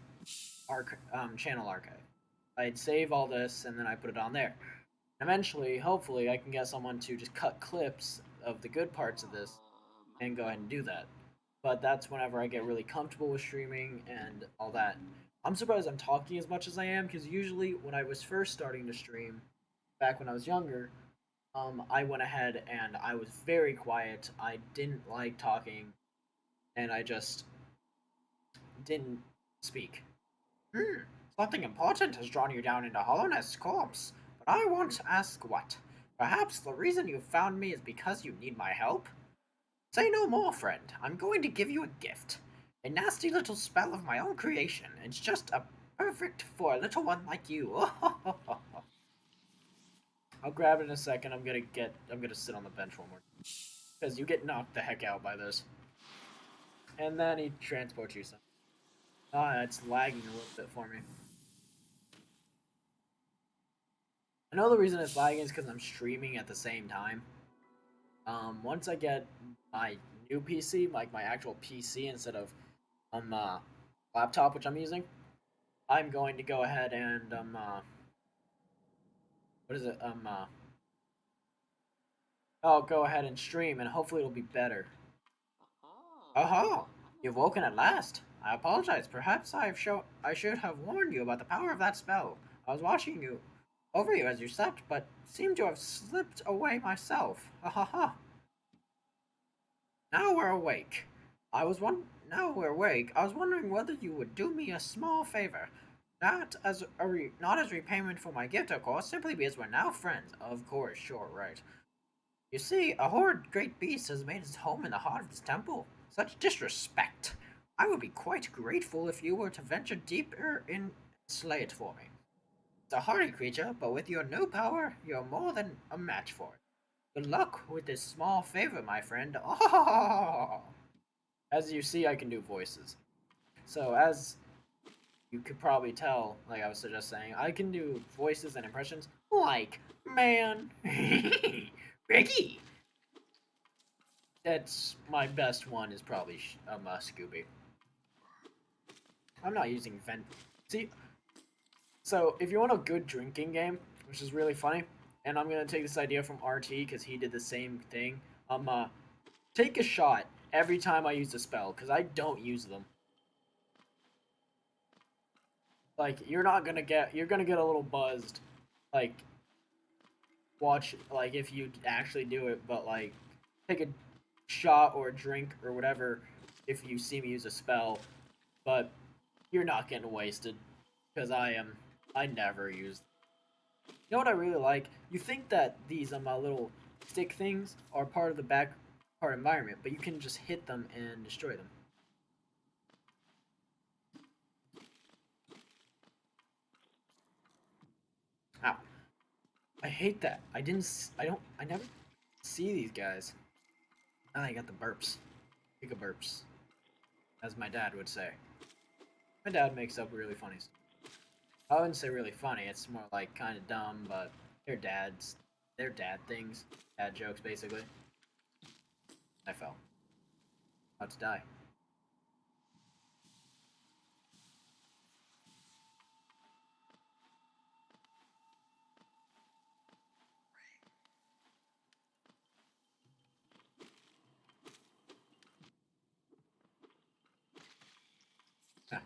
channel archive. I'd save all this and then I put it on there. Eventually, hopefully, I can get someone to just cut clips of the good parts of this and go ahead and do that. But that's whenever I get really comfortable with streaming and all that. I'm surprised I'm talking as much as I am because usually when I was first starting to stream, back when I was younger, I went ahead and I was very quiet. I didn't like talking, and I just didn't speak. Hmm, something important has drawn you down into Hollowness Corpse, but I want to ask what. Perhaps the reason you found me is because you need my help? Say no more, friend. I'm going to give you a gift. A nasty little spell of my own creation. It's just perfect for a little one like you. I'll grab it in a second. I'm gonna sit on the bench one more. Because you get knocked the heck out by this. And then he transports you some. Ah, it's lagging a little bit for me. I know the reason it's lagging is because I'm streaming at the same time. Once I get my new PC, like my actual PC instead of laptop, which I'm using, I'm going to go ahead and what is it? I'll go ahead and stream, and hopefully it'll be better. Oh, you've woken at last. I apologize. Perhaps I should have warned you about the power of that spell. I was watching you over you as you slept, but seemed to have slipped away myself. Ha ha ha. Now we're awake. Now we're awake. I was wondering whether you would do me a small favor. Not as repayment for my gift, of course, simply because we're now friends. Of course, sure, right. You see, a horrid great beast has made its home in the heart of this temple. Such disrespect. I would be quite grateful if you were to venture deeper and slay it for me. It's a hardy creature, but with your new power, you're more than a match for it. Good luck with this small favor, my friend. Oh! As you see, I can do voices. So, as you could probably tell, like I was just saying, I can do voices and impressions like, man, Ricky. That's my best one is probably Scooby. I'm not using vent. See, so if you want a good drinking game, which is really funny, and I'm gonna take this idea from RT because he did the same thing. Take a shot every time I use a spell because I don't use them. Like you're gonna get a little buzzed, like watch like if you actually do it, but like take a shot or a drink or whatever if you see me use a spell, but you're not getting wasted because I never use. You know what I really like? You think that these little stick things are part of the back part environment, but you can just hit them and destroy them. Ow! I hate that. I never see these guys. Ah, I got the burps. Giga burps, as my dad would say. My dad makes up really funny stuff. I wouldn't say really funny. It's more like kind of dumb, but they're dads. They're dad things, dad jokes, basically. I fell. About to die. Huh.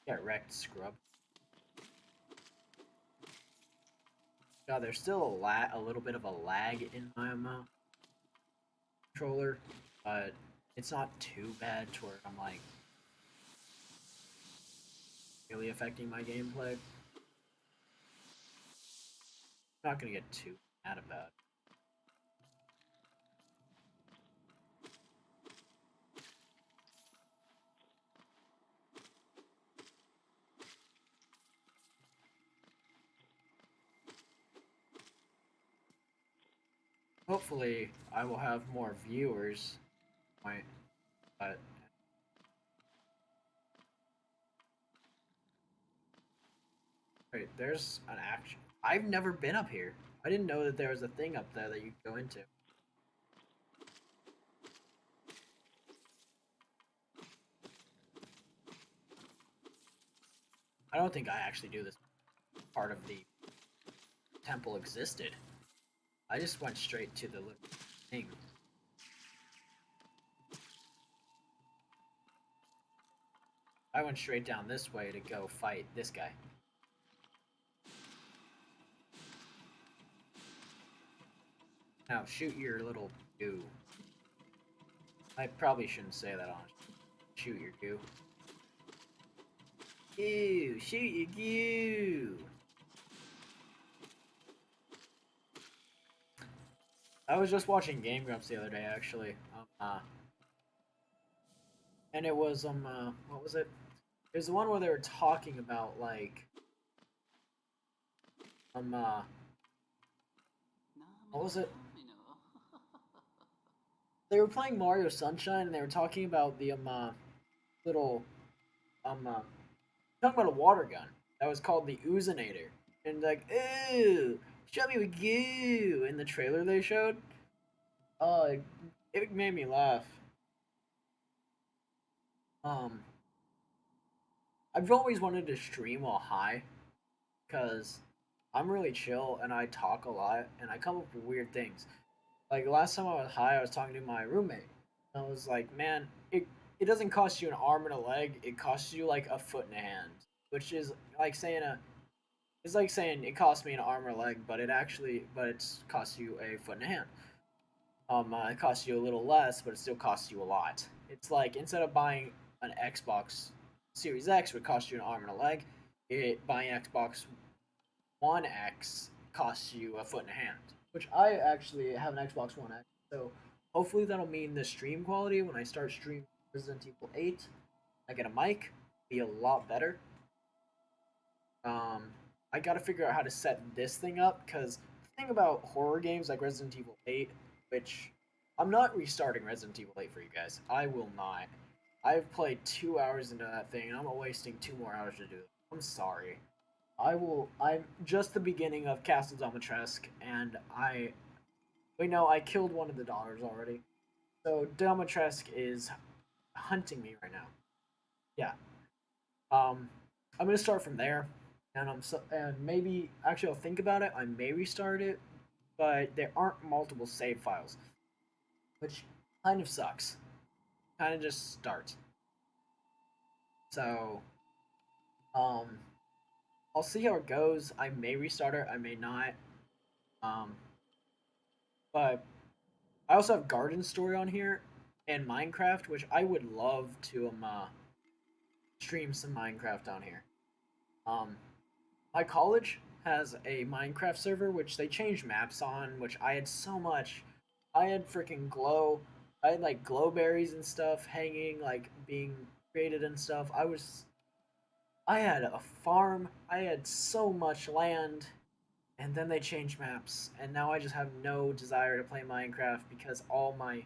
Got wrecked, scrub. God, there's still a little bit of a lag in my controller, but it's not too bad to where I'm like really affecting my gameplay. I'm not gonna get too mad about it. Hopefully, I will have more viewers. Right, but wait, there's an action. I've never been up here. I didn't know that there was a thing up there that you could go into. I don't think I actually do this part of the temple existed. I just went straight to the little thing. I went straight down this way to go fight this guy. Now shoot your little goo. I probably shouldn't say that on. Shoot your goo. Ew, shoot your goo. I was just watching Game Grumps the other day, actually. And it was what was it? It was the one where they were talking about like um uh, what was it? They were playing Mario Sunshine and they were talking about the little talking about a water gun that was called the Oozinator, and like, ooh, show me with goo in the trailer they showed. Oh, it made me laugh. Um, I've always wanted to stream while high, cause I'm really chill and I talk a lot and I come up with weird things. Like last time I was high, I was talking to my roommate. And I was like, man, it doesn't cost you an arm and a leg. It costs you like a foot and a hand, which is like saying a it's like saying it costs me an arm or a leg, but it's costs you a foot and a hand. It costs you a little less, but it still costs you a lot. It's like instead of buying an Xbox Series X would cost you an arm and a leg, buying Xbox One X costs you a foot and a hand. Which I actually have an Xbox One X, so hopefully that'll mean the stream quality when I start streaming Resident Evil 8, I get a mic, be a lot better. Um, I gotta figure out how to set this thing up because the thing about horror games like Resident Evil 8, which I'm not restarting Resident Evil 8 for you guys. I will not. I've played 2 hours into that thing and I'm wasting 2 more hours to do it. I'm sorry. I will. I'm just the beginning of Castle Dimitrescu, and I. Wait, no, I killed one of the daughters already. So Dimitrescu is hunting me right now. Yeah. Um, I'm gonna start from there, and maybe actually I'll think about it. I may restart it, but there aren't multiple save files, which kind of sucks. Kind of just start. So, um, I'll see how it goes. I may restart it. I may not. Um, but I also have Garden Story on here and Minecraft, which I would love to stream some Minecraft on here. Um, my college has a Minecraft server which they changed maps on, which I had so much. I had freaking glow. I had like glow berries and stuff hanging, like being created and stuff. I had a farm. I had so much land, and then they changed maps, and now I just have no desire to play Minecraft because all my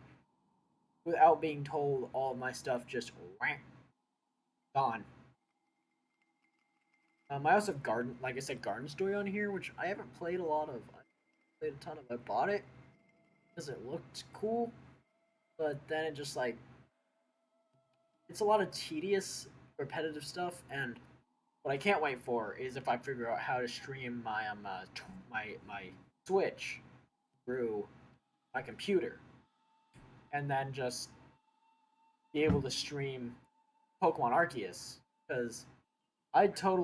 without being told, all of my stuff just wham, gone. I also have garden, like I said, Garden Story on here, which I haven't played a lot of. played a ton of it. I bought it because it looked cool, but then it just like it's a lot of tedious, repetitive stuff. And what I can't wait for is if I figure out how to stream my my Switch through my computer, and then just be able to stream Pokemon Arceus, because I'd start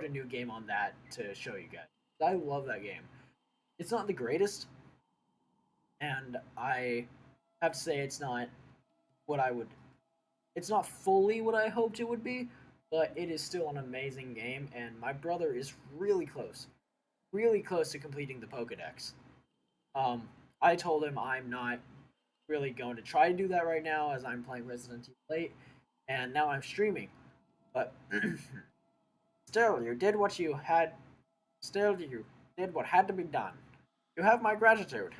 a new game on that to show you guys. I love that game. It's not the greatest, and I have to say it's not what I would. It's not fully what I hoped it would be, but it is still an amazing game, and my brother is really close to completing the Pokedex. Um, I told him I'm not really going to try to do that right now as I'm playing Resident Evil 8, and now I'm streaming. But still, you did what you had. Still, you did what had to be done. You have my gratitude.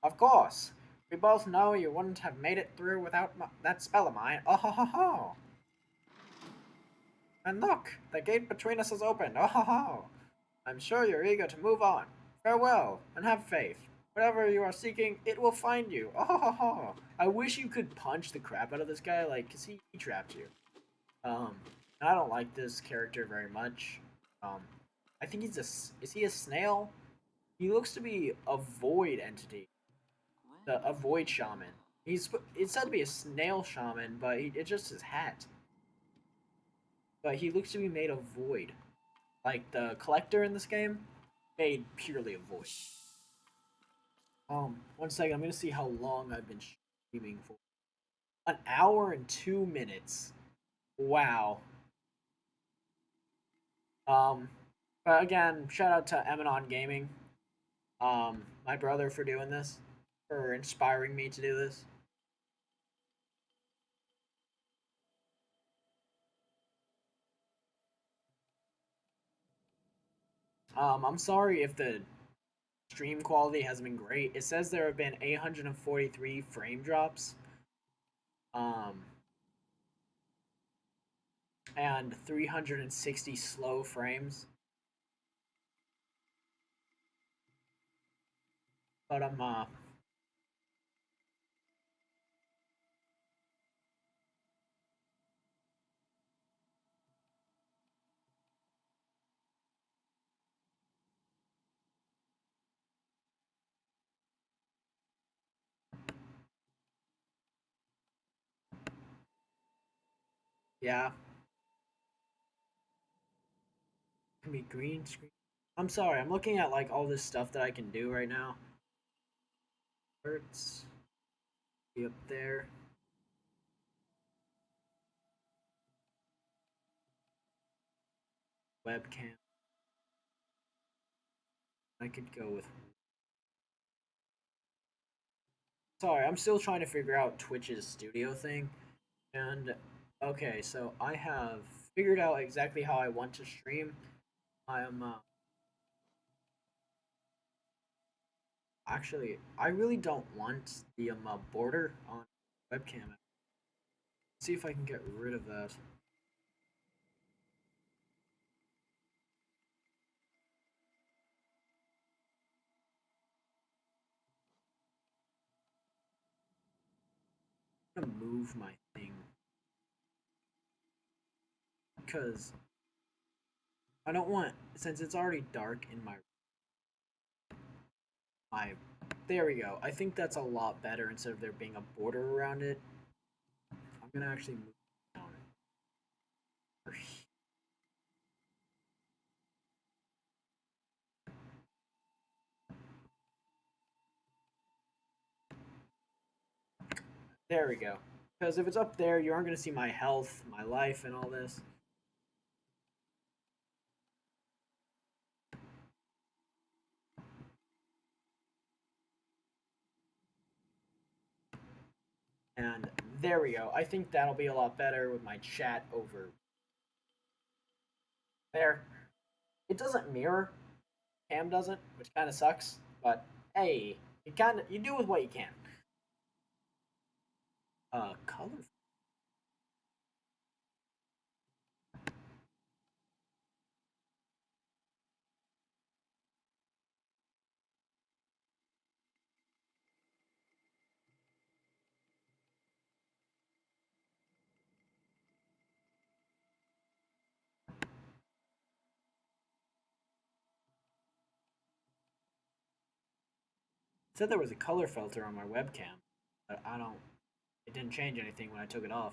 Of course. We both know you wouldn't have made it through without that spell of mine. Oh ho ho ho! And look, the gate between us is open. Oh ho ho! I'm sure you're eager to move on. Farewell, and have faith. Whatever you are seeking, it will find you. Oh ho ho ho! I wish you could punch the crap out of this guy, like, cause he trapped you. Um, I don't like this character very much. Um, I think is he a snail? He looks to be a void entity, a void shaman. It's said to be a snail shaman, but it's just his hat. But he looks to be made of void, like the collector in this game, made purely of void. 1 second, I'm gonna see how long I've been streaming for. An hour and 2 minutes. Wow. Um, but again, shout out to Emanon Gaming, my brother, for doing this, for inspiring me to do this. I'm sorry if the stream quality hasn't been great. It says there have been 843 frame drops, um, and 360 slow frames. But yeah, can be green screen. I'm sorry. I'm looking at like all this stuff that I can do right now. Hurts be up there. Webcam. I could go with. Sorry, I'm still trying to figure out Twitch's studio thing. And okay, so I have figured out exactly how I want to stream. I am actually I really don't want the border on webcam. Let's see if I can get rid of that. I'm gonna move my thing because I don't want, since it's already dark in my there we go. I think that's a lot better instead of there being a border around it. I'm gonna actually move down. There we go. Because if it's up there, you aren't gonna see my health, my life, and all this. And there we go. I think that'll be a lot better with my chat over there. It doesn't mirror. Cam doesn't, which kind of sucks. But hey, you do with what you can. Color. said there was a color filter on my webcam, but I don't. It didn't change anything when I took it off.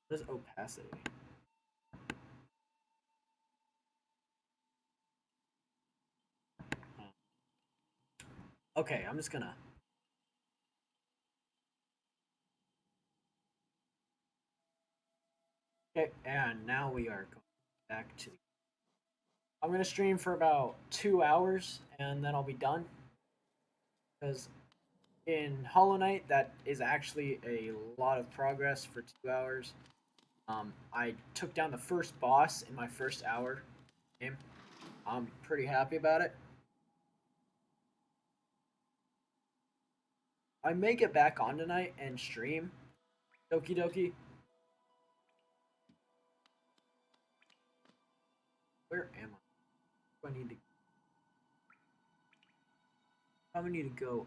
What is opacity? Okay, I'm just gonna. Okay, and now we are going back to the. I'm gonna stream for about 2 hours, and then I'll be done. Because in Hollow Knight, that is actually a lot of progress for 2 hours. I took down the first boss in my first hour game. I'm pretty happy about it. I may get back on tonight and stream Doki Doki. Where am I? Do I need to? I need to go.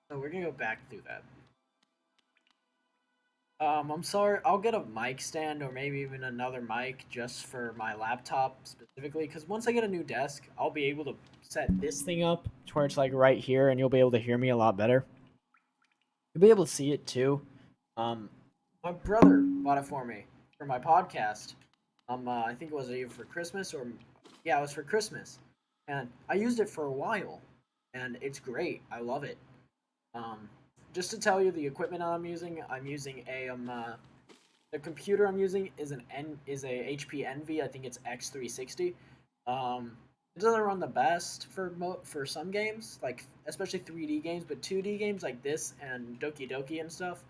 So we're gonna go back through that. I'm sorry. I'll get a mic stand or maybe even another mic just for my laptop specifically. Because once I get a new desk, I'll be able to set this thing up to where it's like right here, and you'll be able to hear me a lot better. You'll be able to see it too. Um, my brother bought it for me for my podcast. I think it was either for Christmas or yeah, it was for Christmas, and I used it for a while, and it's great. I love it. Um, just to tell you the equipment I'm using the computer I'm using is a HP Envy. I think it's X360. It doesn't run the best for some games, like especially 3D games, but 2D games like this and Doki Doki and stuff,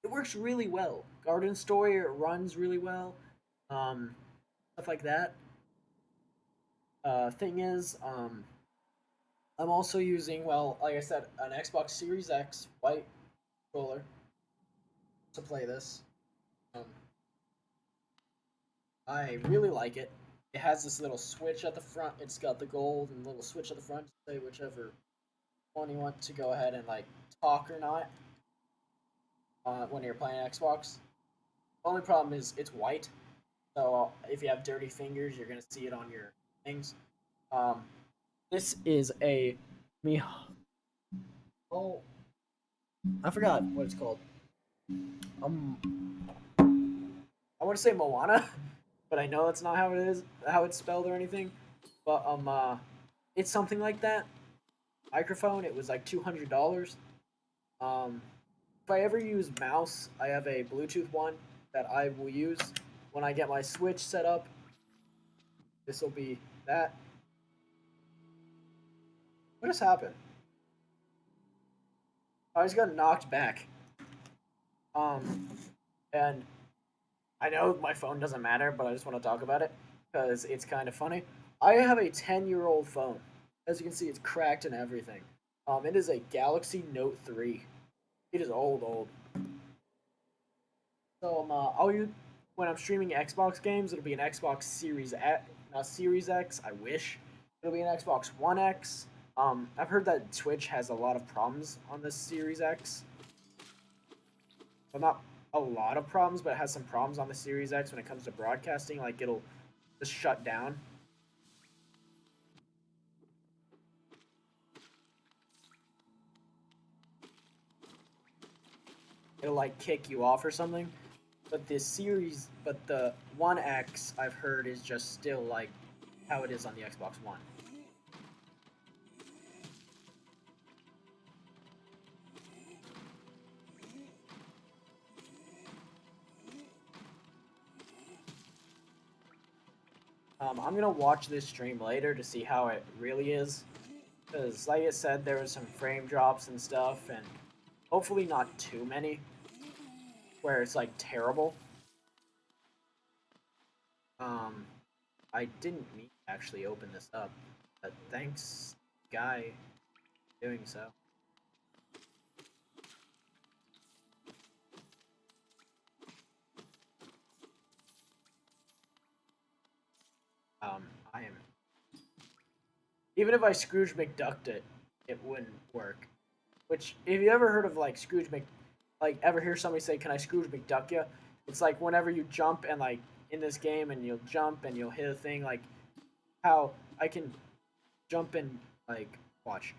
it works really well. Garden Story, it runs really well. Um, Stuff like that. Thing is, I'm also using, well, like I said, an Xbox Series X white controller to play this. Um, I really like it. It has this little switch at the front. It's got the gold and little switch at the front to say whichever one you want to go ahead and like talk or not when you're playing Xbox. The only problem is it's white, so if you have dirty fingers, you're gonna see it on your things. Um, this is a me. Oh, I forgot what it's called. Um, I want to say Moana, but I know that's not how it is, how it's spelled or anything. But it's something like that. Microphone. It was like $200. Um, if I ever use mouse, I have a Bluetooth one that I will use when I get my Switch set up. This will be that. What just happened? I just got knocked back. Um, and I know my phone doesn't matter, but I just want to talk about it because it's kind of funny. I have a 10-year-old phone. As you can see, it's cracked and everything. It is a Galaxy Note 3. It is old. So I'll use when I'm streaming Xbox games. It'll be an Xbox Series X, not Series X. I wish it'll be an Xbox One X. I've heard that Twitch has a lot of problems on the Series X. Well, not a lot of problems, but it has some problems on the Series X when it comes to broadcasting. Like it'll just shut down. It'll like kick you off or something. But the One X I've heard is just still like how it is on the Xbox One. I'm gonna watch this stream later to see how it really is, because like I said, there was some frame drops and stuff, and hopefully not too many, where it's like terrible. Um, I didn't mean to actually open this up, but thanks, guy, doing so. I am. Even if I Scrooge McDucked it, it wouldn't work. Which, if you ever heard of like like ever hear somebody say, "Can I Scrooge McDuck you?" It's like whenever you jump and like in this game and you'll jump and you'll hit a thing, like how I can jump and like watch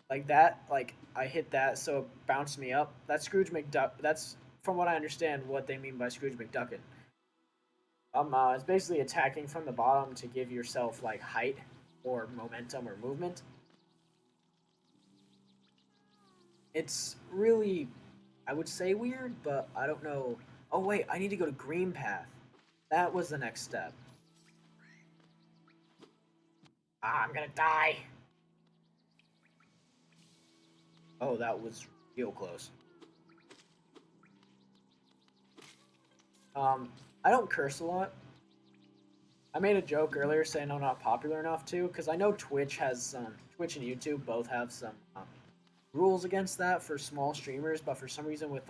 like that, like I hit that so it bounced me up. That's Scrooge McDuck. That's from what I understand what they mean by Scrooge McDuckin. It's basically attacking from the bottom to give yourself like height or momentum or movement. It's really, I would say weird, but I don't know. Oh wait, I need to go to Green Path. That was the next step. Ah, I'm gonna die. Oh, that was real close. Um, I don't curse a lot. I made a joke earlier saying I'm not popular enough to, because I know Twitch has some. Twitch and YouTube both have some rules against that for small streamers, but for some reason with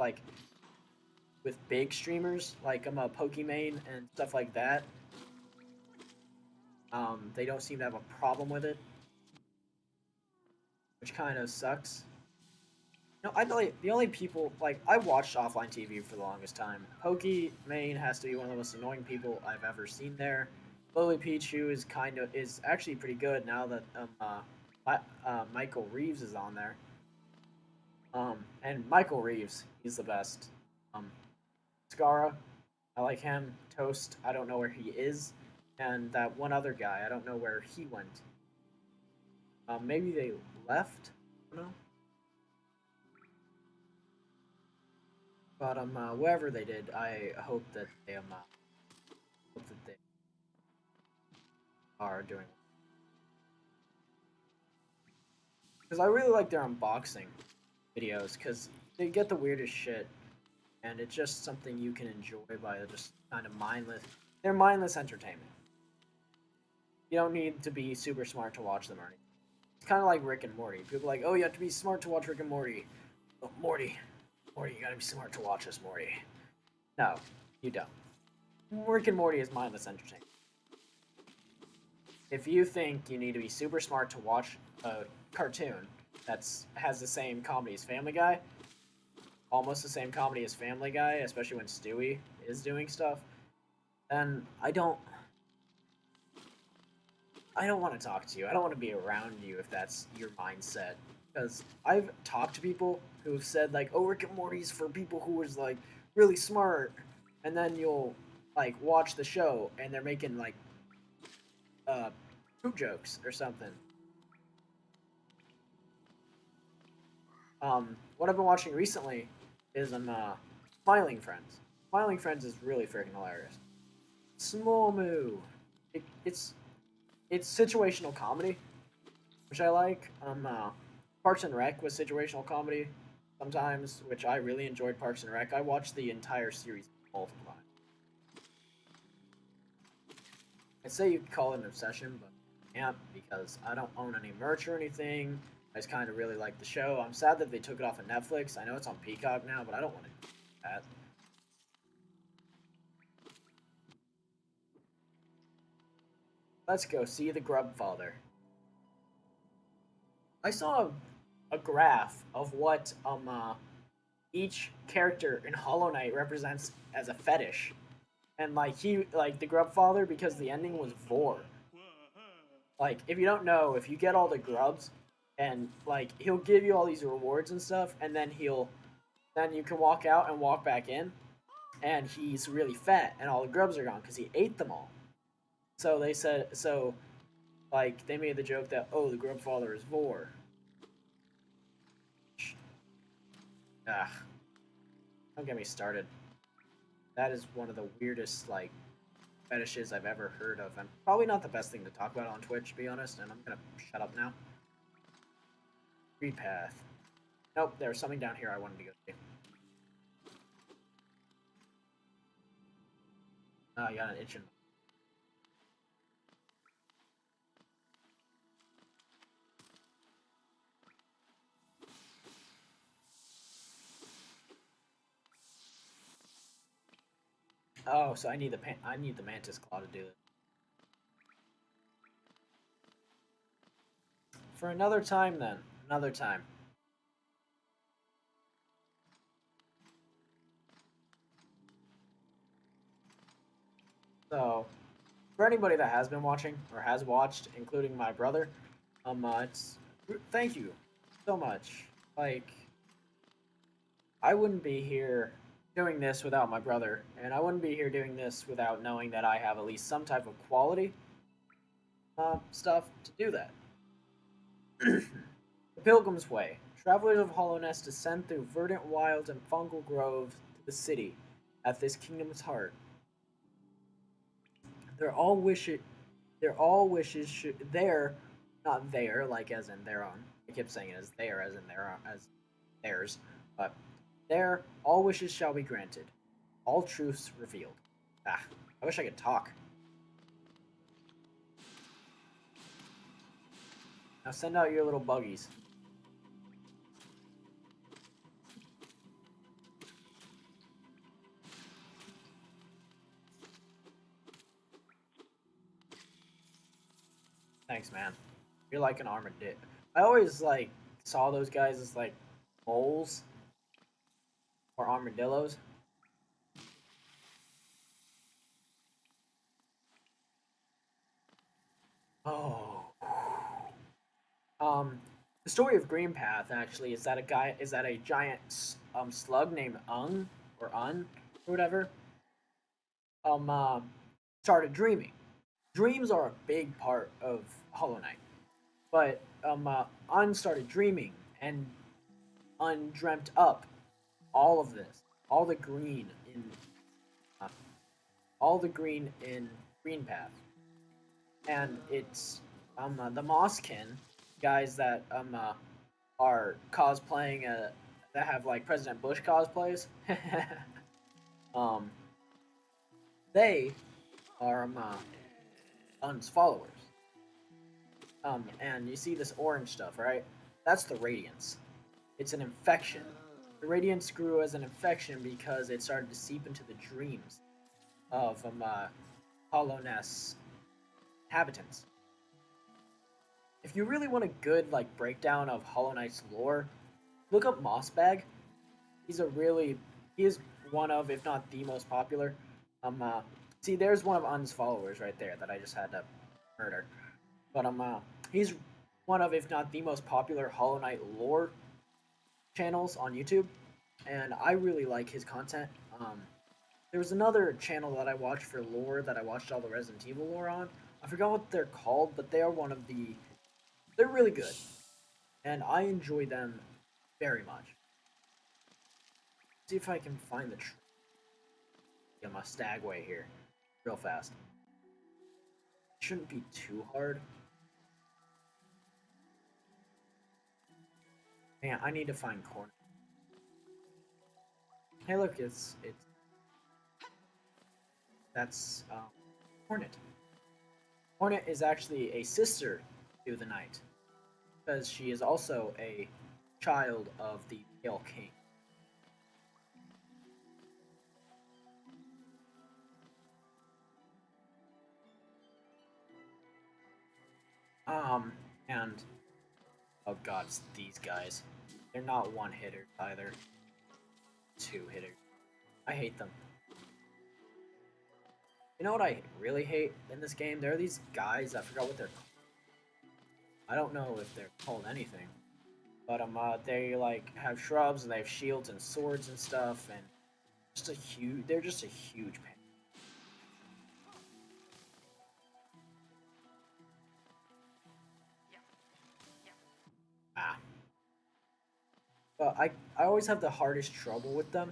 big streamers like I'm a Pokimane and stuff like that, they don't seem to have a problem with it, which kind of sucks. No, the only people like I watched offline TV for the longest time. Pokimane has to be one of the most annoying people I've ever seen there. Lily Pichu is actually pretty good now that Michael Reeves is on there. And Michael Reeves, he's the best. Um, Scara, I like him. Toast, I don't know where he is, and that one other guy, I don't know where he went. Maybe they left. I don't know. But wherever they did, I hope that they are doing. Because I really like their unboxing videos, because they get the weirdest shit, and it's just something you can enjoy by just kind of mindless. They're mindless entertainment. You don't need to be super smart to watch them or anything. It's kind of like Rick and Morty. People are like, oh, you have to be smart to watch Rick and Morty. Oh, Morty, you gotta be smart to watch this, Morty. No, you don't. Rick and Morty is mindless entertainment. If you think you need to be super smart to watch a cartoon that's has the same comedy as Family Guy, almost the same comedy as Family Guy, especially when Stewie is doing stuff, then I don't want to talk to you. I don't want to be around you if that's your mindset. Because I've talked to people who've said like, "Oh, Rick and Morty's for people who is like really smart," and then you'll like watch the show and they're making like uh poop jokes or something. What I've been watching recently is Smiling Friends. Smiling Friends is really freaking hilarious. Small Moo. It's situational comedy, which I like. Parks and Rec was situational comedy sometimes, which I really enjoyed. Parks and Rec. I watched the entire series multiple times. I'd say you could call it an obsession, but I can't because I don't own any merch or anything. I just kind of really like the show. I'm sad that they took it off of Netflix. I know it's on Peacock now, but I don't want to do that. Let's go see the Grubfather. I saw a graph of what each character in Hollow Knight represents as a fetish, and like the Grubfather because the ending was Vor. Like if you don't know, if you get all the grubs, and like he'll give you all these rewards and stuff, and then you can walk out and walk back in, and he's really fat, and all the grubs are gone because he ate them all. So they said so. Like they made the joke that oh the Grubfather is Vor. Ah, don't get me started. That is one of the weirdest like fetishes I've ever heard of, and probably not the best thing to talk about on Twitch, to be honest. And I'm gonna shut up now. Repath. Nope, there was something down here I wanted to go to. I got an itch in. Oh, so I need the mantis claw to do it. For another time, then. Another time. So, for anybody that has been watching or has watched, including my brother, it's thank you so much. Like, I wouldn't be here doing this without my brother, and I wouldn't be here doing this without knowing that I have at least some type of quality stuff to do that. The Pilgrim's Way. Travelers of Hallownest descend through verdant wilds and fungal groves to the city at this kingdom's heart. Their all wish it, their all wishes should there, not there, like as in their own. I kept saying it as there, as in their as theirs, but there all wishes shall be granted, all truths revealed. Ah, I wish I could talk. Now send out your little buggies. Thanks, man. You're like an armadillo. I always like saw those guys as like moles or armadillos. Oh. Um, the story of Green Path actually is that a giant slug named Ung or Un or whatever um uh, started dreaming. Dreams are a big part of Hollow Knight, but Un started dreaming and Un dreamt up all of this, all the green in uh, all the green in Green Path, and it's the Mosskin guys that are cosplaying that have like President Bush cosplays. um, they are Un's followers. And you see this orange stuff, right? That's the Radiance. It's an infection. The Radiance grew as an infection because it started to seep into the dreams of Hollow Nest's inhabitants. If you really want a good like breakdown of Hollow Knight's lore, look up Mossbag. He's a really he is one of, if not the most popular. See, there's one of Un's followers right there that I just had to murder. But he's one of, if not the most popular Hollow Knight lore channels on YouTube, and I really like his content. There was another channel that I watched for lore that I watched all the Resident Evil lore on. I forgot what they're called, but they are one of the. They're really good, and I enjoy them very much. See if I can find the get my stagway here, real fast. Shouldn't be too hard. Man, I need to find corn. Hey, look, it's that's Hornet. Hornet is actually a sister to the knight because she is also a child of the Pale King. Um, and oh god, it's these guys. They're not one hitters either. Two hitters. I hate them. You know what I really hate in this game? There are these guys. I forgot what they're called. I don't know if they're called anything, but they like have shrubs and they have shields and swords and stuff, and just a huge. They're just a huge pain. Ah, but I always have the hardest trouble with them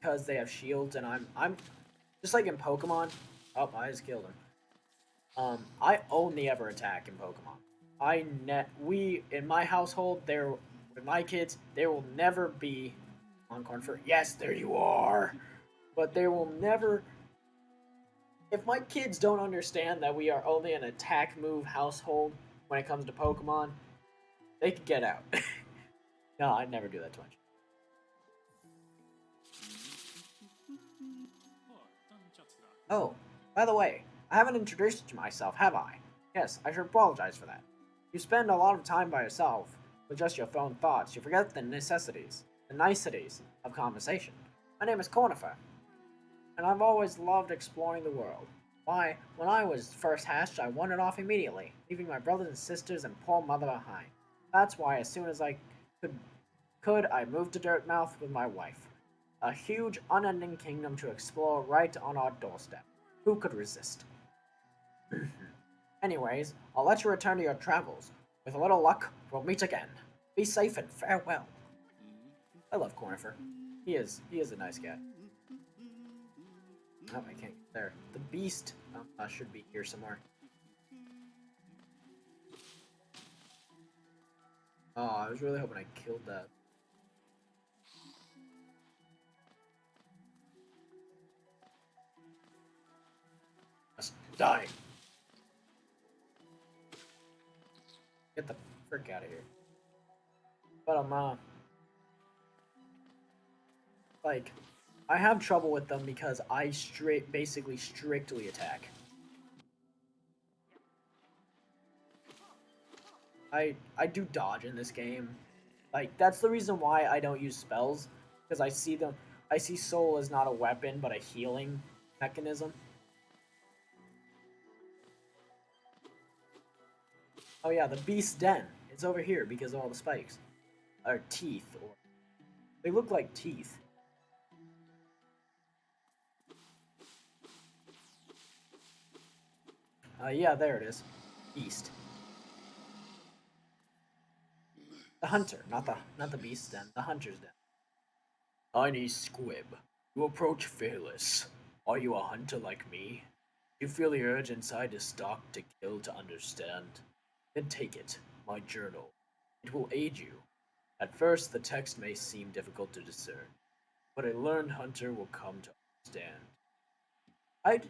because they have shields, and I'm just like in Pokemon. Oh, I just killed him. I only ever attack in Pokemon. We in my household there with my kids there will never be on corn for yes there you are, but there will never if my kids don't understand that we are only an attack move household when it comes to Pokemon, they can get out. No, I'd never do that to my child. Oh, by the way, I haven't introduced you to myself, have I? Yes, I should apologize for that. You spend a lot of time by yourself with just your own thoughts. You forget the niceties of conversation. My name is Cornifer, and I've always loved exploring the world. Why, when I was first hatched, I wandered off immediately, leaving my brothers and sisters and poor mother behind. That's why, as soon as I could, I moved to Dirtmouth with my wife. A huge, unending kingdom to explore right on our doorstep. Who could resist? Anyways, I'll let you return to your travels. With a little luck, we'll meet again. Be safe and farewell. I love Cornifer. He is a nice guy. Oh, I can't get there. The beast should be here somewhere. Oh, I was really hoping I killed that. Die! Get the frick out of here. But like, I have trouble with them because I basically strictly attack. I do dodge in this game. Like, that's the reason why I don't use spells, because I see soul as not a weapon but a healing mechanism. Oh yeah, the beast's den. It's over here because of all the spikes. Or teeth, or they look like teeth. Yeah, there it is. Beast. The hunter, not the beast's den, the hunter's den. Tiny squib, you approach fearless. Are you a hunter like me? You feel the urge inside to stalk, to kill, to understand? Then take it, my journal. It will aid you. At first, the text may seem difficult to discern, but a learned hunter will come to understand.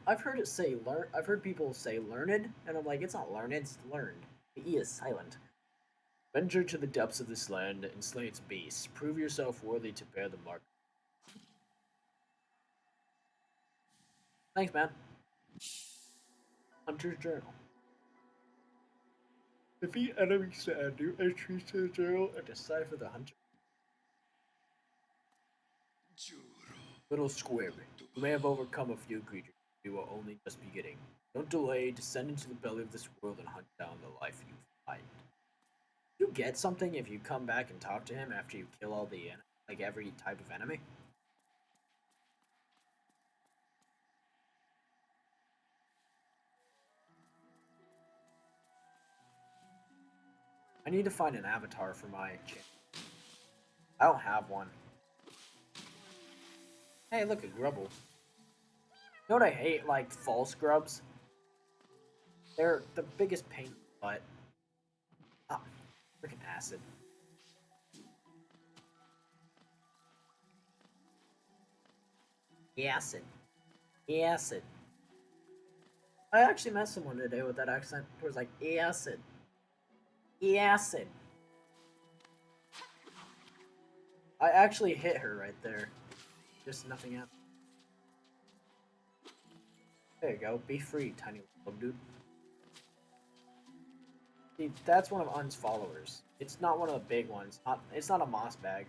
I've heard it say learn. I've heard people say learned, and I'm like, it's not learned, it's learned. The e is silent. Venture to the depths of this land and slay its beasts. Prove yourself worthy to bear the mark. Thanks, man. Hunter's Journal. Defeat enemies to add new entries to the journal and decipher the hunter. Little squib, you may have overcome a few creatures. You are only just beginning. Don't delay, descend into the belly of this world and hunt down the life you find. You get something if you come back and talk to him after you kill all the like every type of enemy. I need to find an avatar for my channel. I don't have one. Hey, look, a Grubble. You know what I hate? Like, false grubs? They're the biggest pain in the butt. Ah, freaking acid. Acid. Acid. I actually met someone today with that accent who was like, acid. Acid. I actually hit her right there. Just nothing happened. There you go. Be free, tiny little dude. See, that's one of Un's followers. It's not one of the big ones. It's not a moss bag.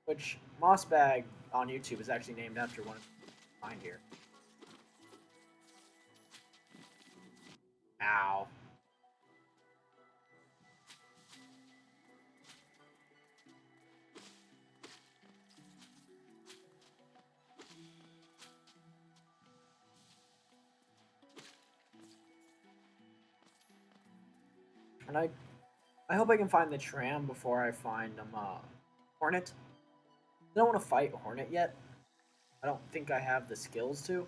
Which moss bag on YouTube is actually named after one of mine here. Ow. And I hope I can find the tram before I find Hornet. I don't want to fight Hornet yet. I don't think I have the skills to.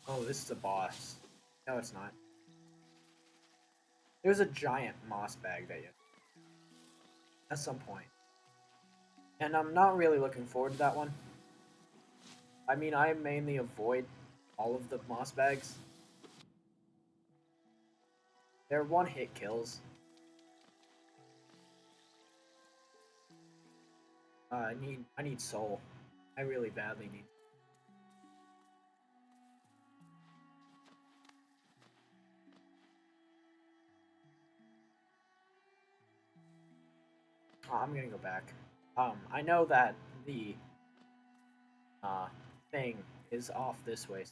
Oh, this is a boss. No, it's not. There's a giant moss bag that you at some point. And I'm not really looking forward to that one. I mean, I mainly avoid all of the moss bags. They're one-hit kills. I need soul. I really badly need. I'm gonna go back. I know that the uh thing is off this way.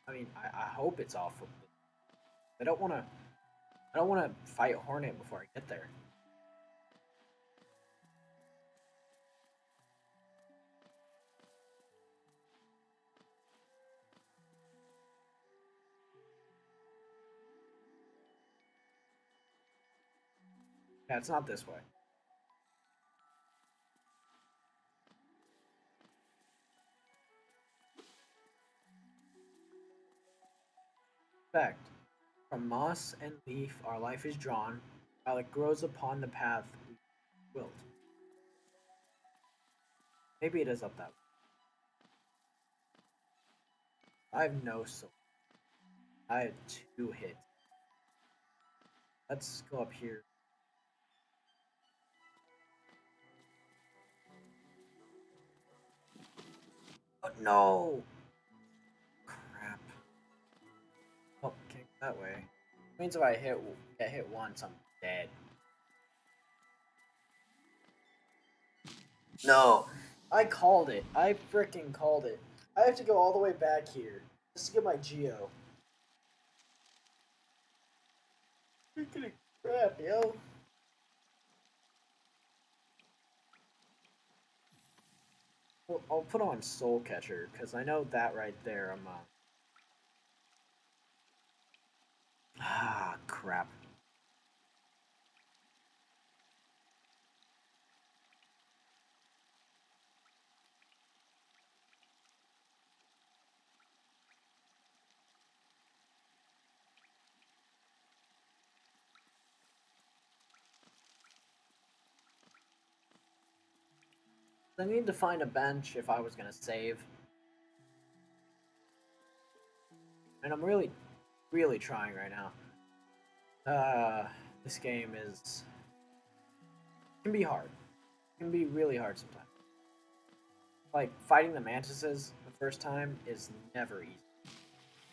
I mean, I hope it's off. I don't want to. I don't want to fight Hornet before I get there. Yeah, it's not this way. Fact. From moss and leaf, our life is drawn, while it grows upon the path we willed. Maybe it is up that way. I have no soul. I had 2 hits. Let's go up here. Oh, no! Crap. Oh, can't go that way. Means if I get hit once, I'm dead. No. I called it. I freaking called it. I have to go all the way back here just to get my Geo. Freaking crap, yo. Well, I'll put on Soul Catcher because I know that right there. Ah, crap. I need to find a bench if I was gonna save. And I'm really, really trying right now. This game can be hard. It can be really hard sometimes. Like fighting the mantises the first time is never easy.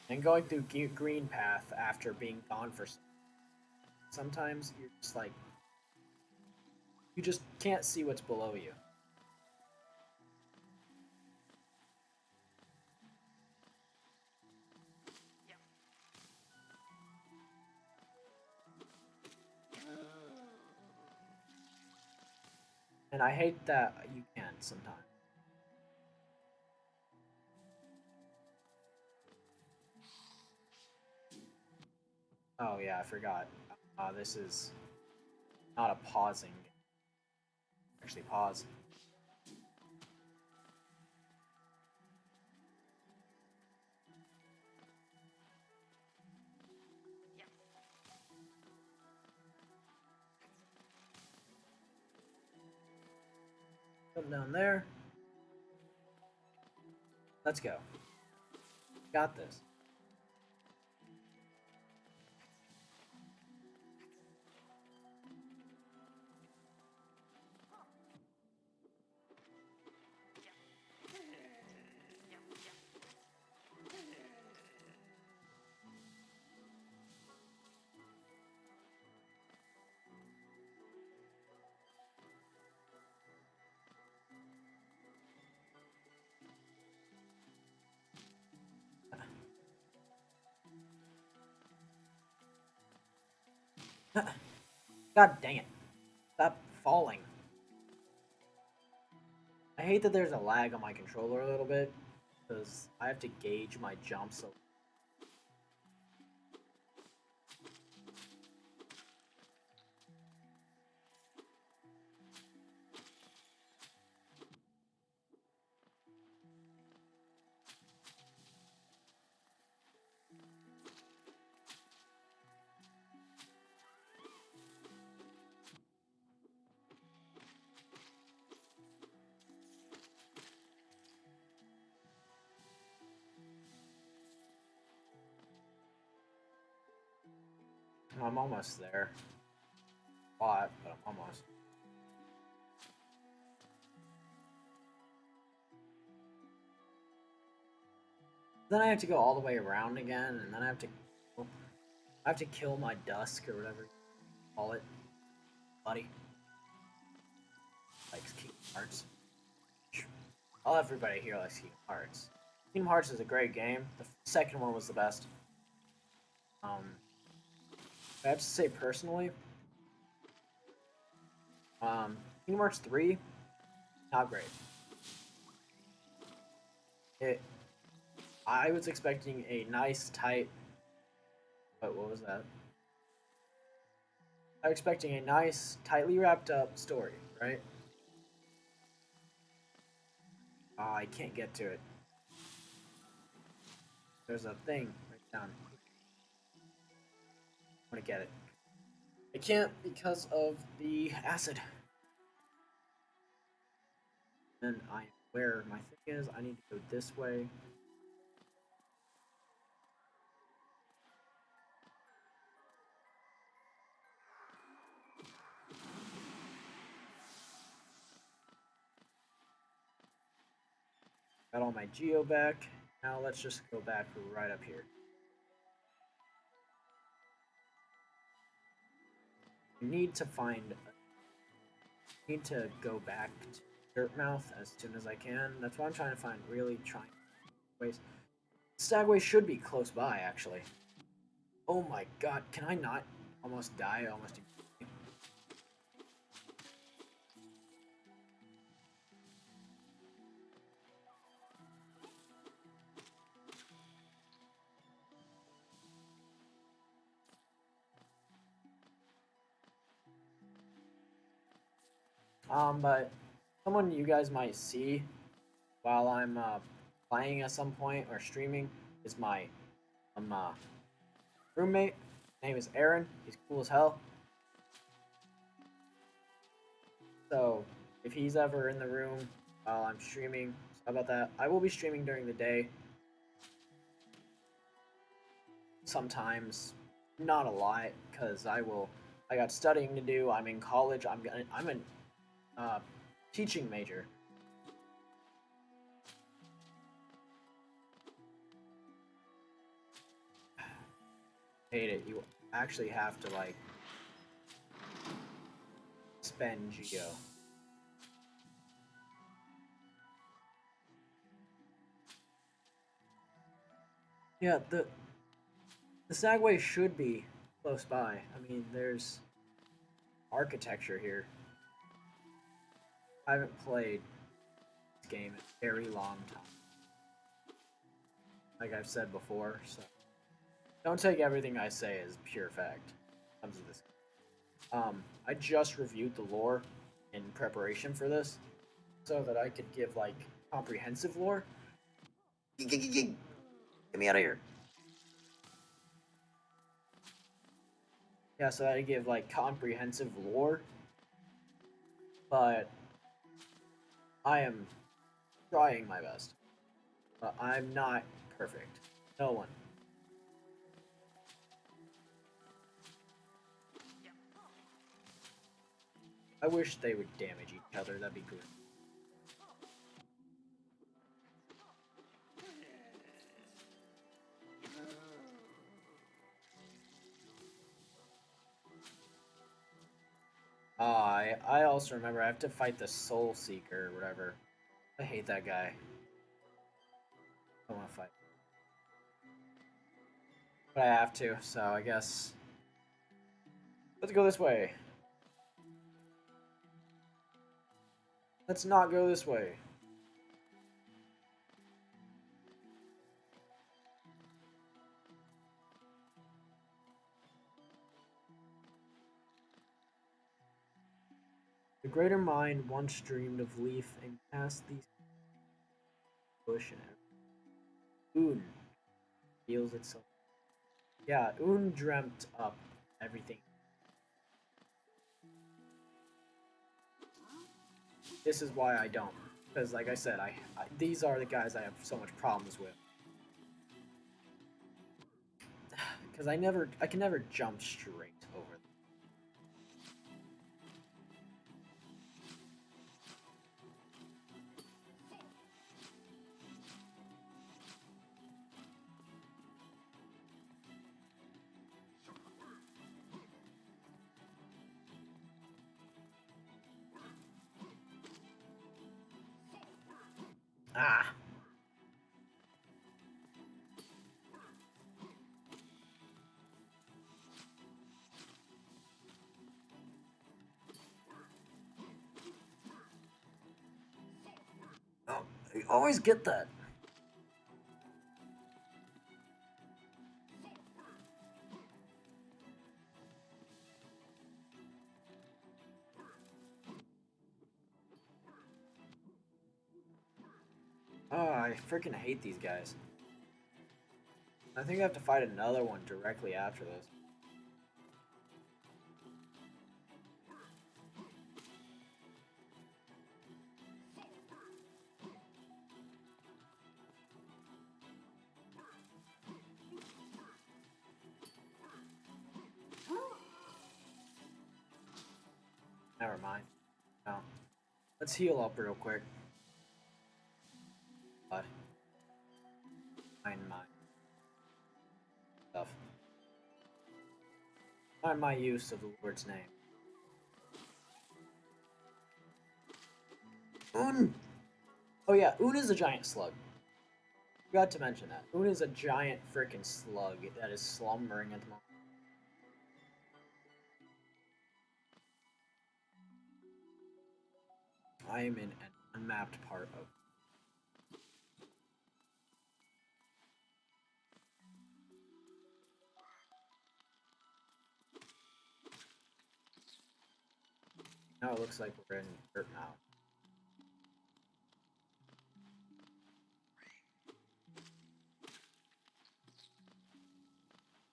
And going through green path after being gone for sometimes you're just like you just can't see what's below you. And I hate that you can sometimes. Oh yeah, I forgot. This is not a pausing. Actually, pause. Come down there. Let's go. Got this. God dang it. Stop falling. I hate that there's a lag on my controller a little bit because I have to gauge my jumps. I'm almost there. But I'm almost. Then I have to go all the way around again, and then I have to kill my dusk or whatever you call it, buddy. Likes Kingdom Hearts. All everybody here likes Kingdom Hearts. Kingdom Hearts is a great game. The second one was the best. I have to say personally, Kingdom Hearts 3, not great. It, I was expecting a nice, tight. What was that? I was expecting a nice, tightly wrapped up story, right? Oh, I can't get to it. There's a thing right down. I want to get it. I can't because of the acid. And I where my thing is, I need to go this way. Got all my geo back. Now let's just go back right up here. Need to need to go back to Dirtmouth as soon as I can. That's why I'm trying to find ways. Stagway should be close by, actually. Oh my god, can I not almost die almost immediately? But someone you guys might see while I'm playing at some point or streaming is my roommate. His name is Aaron. He's cool as hell. So if he's ever in the room while I'm streaming, sorry about that. I will be streaming during the day. Sometimes, not a lot, because I got studying to do. I'm in college. I'm a teaching major. Hate it. You actually have to like spend geo. Yeah, the Sagway should be close by. I mean, there's architecture here. I haven't played this game in a very long time. Like I've said before, so don't take everything I say as pure fact. When it comes to this. I just reviewed the lore in preparation for this, so that I could give like comprehensive lore. Get me out of here. Yeah, so I give like comprehensive lore, but I am trying my best. But I'm not perfect. No one. I wish they would damage each other. That'd be good. I also remember I have to fight the Soul Seeker or whatever. I hate that guy. I don't want to fight. But I have to, so I guess let's go this way. Let's not go this way. The greater mind once dreamed of Leaf and cast these bush and Un feels itself. Yeah, Un dreamt up everything. This is why I don't. Because like I said, these are the guys I have so much problems with. Because I can never jump straight over them. always get that. Oh, I freaking hate these guys. I think I have to fight another one directly after this. Never mind. No. Let's heal up real quick. But find my stuff. Find my use of the Lord's name. Un! Oh yeah, Un is a giant slug. Forgot to mention that. Un is a giant freaking slug that is slumbering at the moment. I am in an unmapped part of. Now it looks like we're in dirt now.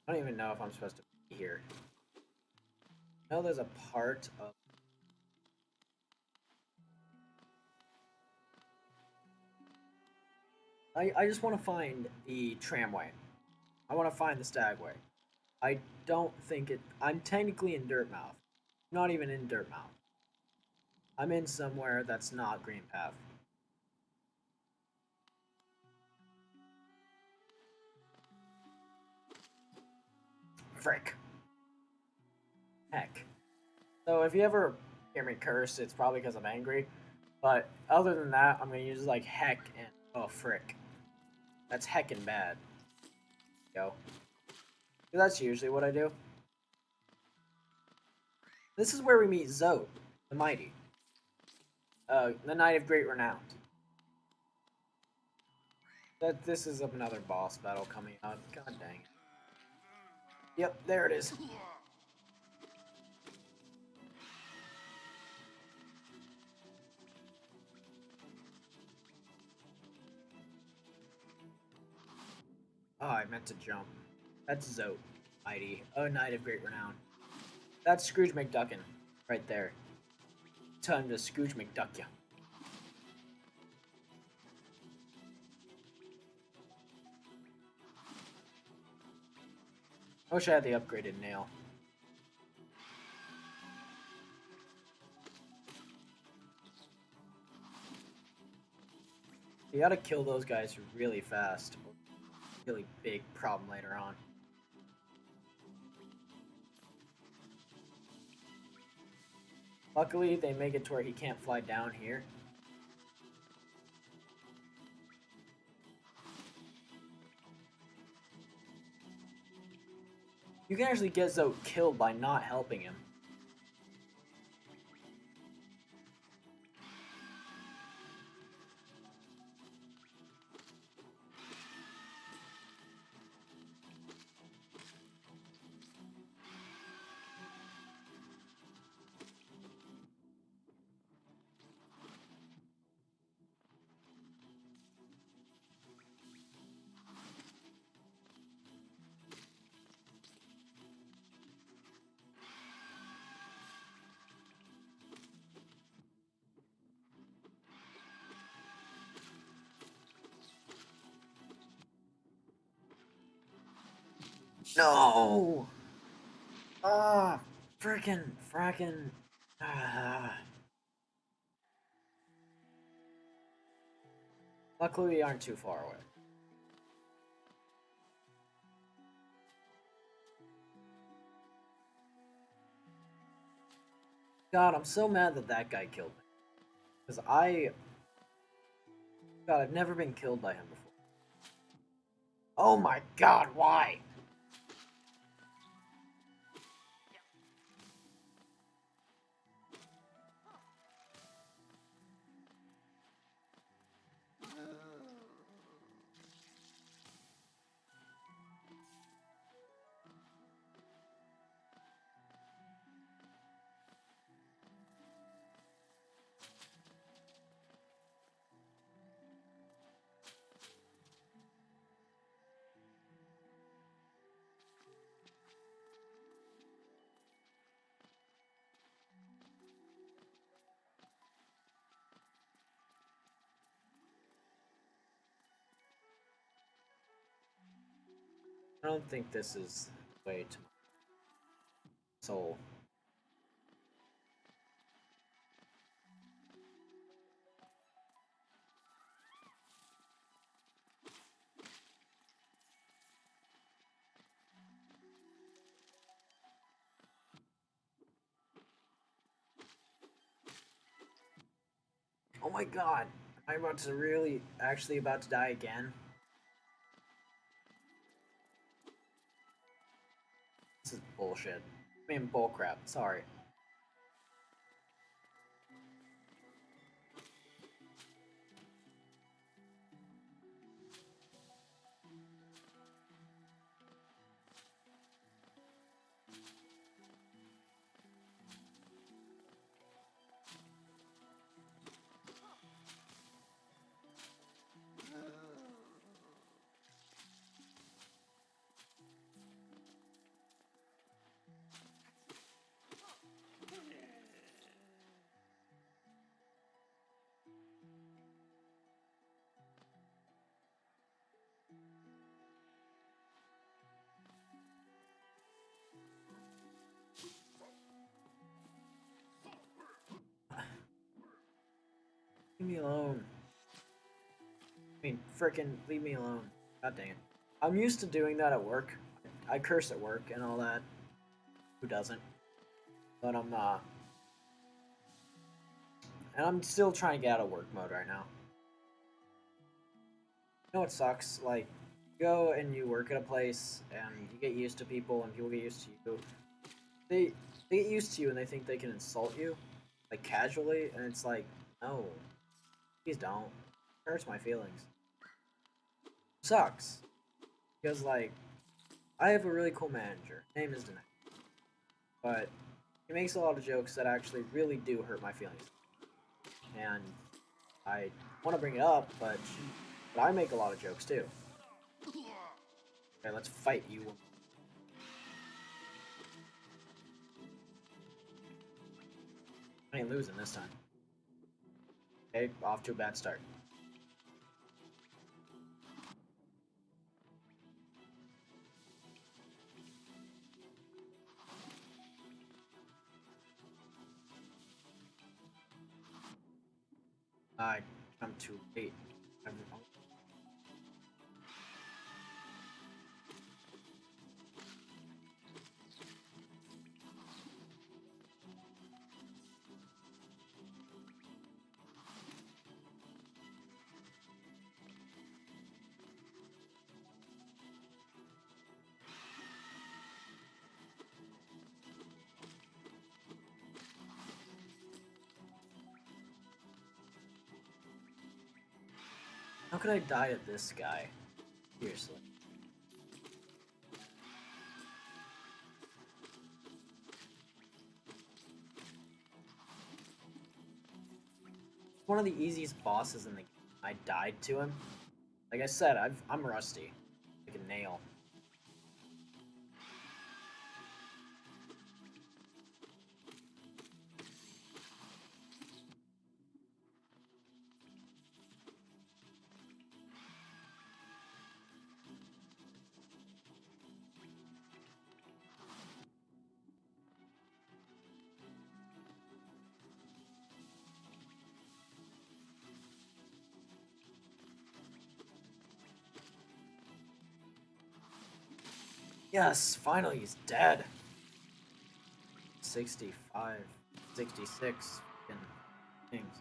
I don't even know if I'm supposed to be here. I know there's a part of. I just want to find the tramway. I want to find the stagway. I don't think it. I'm technically in Dirtmouth. Not even in Dirtmouth. I'm in somewhere that's not Green Path. Frick. Heck. So if you ever hear me curse, it's probably because I'm angry. But other than that, I'm gonna use like heck and oh frick. That's heckin' bad. Yo. That's usually what I do. This is where we meet Zote, the Mighty. The Knight of Great Renown. This is another boss battle coming up. God dang it. Yep, there it is. Oh, I meant to jump. That's Zote, Mighty. Oh, Knight of Great Renown. That's Scrooge McDuckin, right there. Time to Scrooge McDuck ya. I wish I had the upgraded nail. You gotta kill those guys really fast. Really big problem later on. Luckily, they make it to where he can't fly down here. You can actually get Zote killed by not helping him. No! Ah, frackin'. Ah. Luckily, we aren't too far away. God, I'm so mad that that guy killed me. Because God, I've never been killed by him before. Oh my god, why? I don't think this is the way to my soul. Oh my god! Am I about to really, actually about to die again? This is bullshit. I mean, bullcrap. Sorry. Leave me alone. I mean, frickin' leave me alone. God dang it. I'm used to doing that at work. I curse at work and all that. Who doesn't? But and I'm still trying to get out of work mode right now. You know what sucks? Like, you go and you work at a place and you get used to people and people get used to you. They they get used to you and they think they can insult you, like casually, and it's like, no, please don't. It hurts my feelings. Sucks because like I have a really cool manager. His name is Danae, but he makes a lot of jokes that actually really do hurt my feelings, and I want to bring it up, but I make a lot of jokes too. Okay, let's fight you. I ain't losing this time. Okay, off to a bad start. I I'm too late. I'm, how could I die to this guy? Seriously. One of the easiest bosses in the game. I died to him. Like I said, I'm rusty. Like a nail. Yes, finally he's dead. 65, 66 things.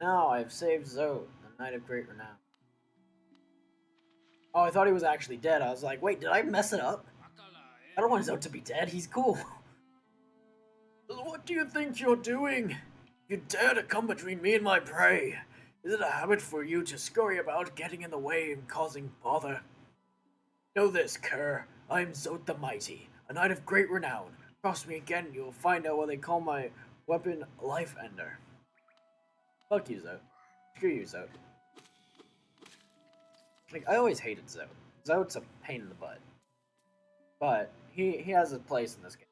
Now I've saved Zoe, the Knight of Great Renown. Oh, I thought he was actually dead. I was like, wait, did I mess it up? I don't want Zoe to be dead. He's cool. What do you think you're doing? You dare to come between me and my prey? Is it a habit for you to scurry about, getting in the way and causing bother? Know this, cur. I am Zote the Mighty, a knight of great renown. Cross me again, and you'll find out what they call my weapon, Life Ender. Fuck you, Zote. Screw you, Zote. Like, I always hated Zote. Zote's a pain in the butt. But he has a place in this game.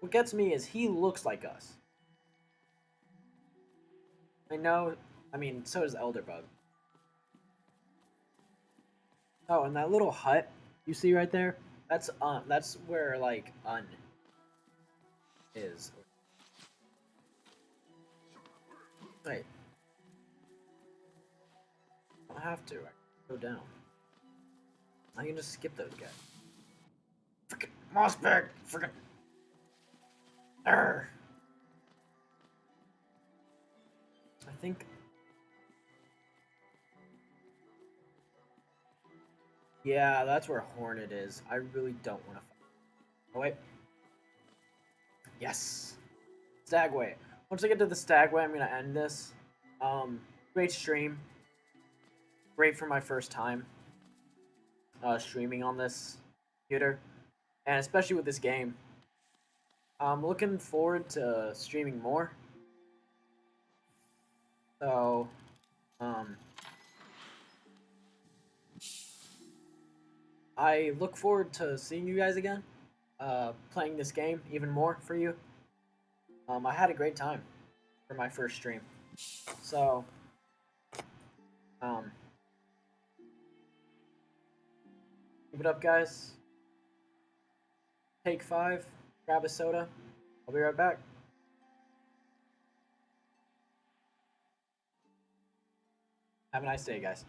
What gets me is he looks like us. I know, I mean, so does Elderbug. Oh, and that little hut you see right there, that's where like is. Wait, I don't have to. I can go down. I can just skip those guys. Freaking Mossberg! Freaking. Arr. I think. Yeah, that's where Hornet is. I really don't want to fight. Oh, wait. Yes! Stagway. Once I get to the Stagway, I'm going to end this. Great stream. Great for my first time streaming on this computer. And especially with this game. I'm looking forward to streaming more. So, um, I look forward to seeing you guys again, playing this game even more for you. I had a great time for my first stream. So, um, keep it up, guys. Take 5, grab a soda. I'll be right back. Have a nice day, guys.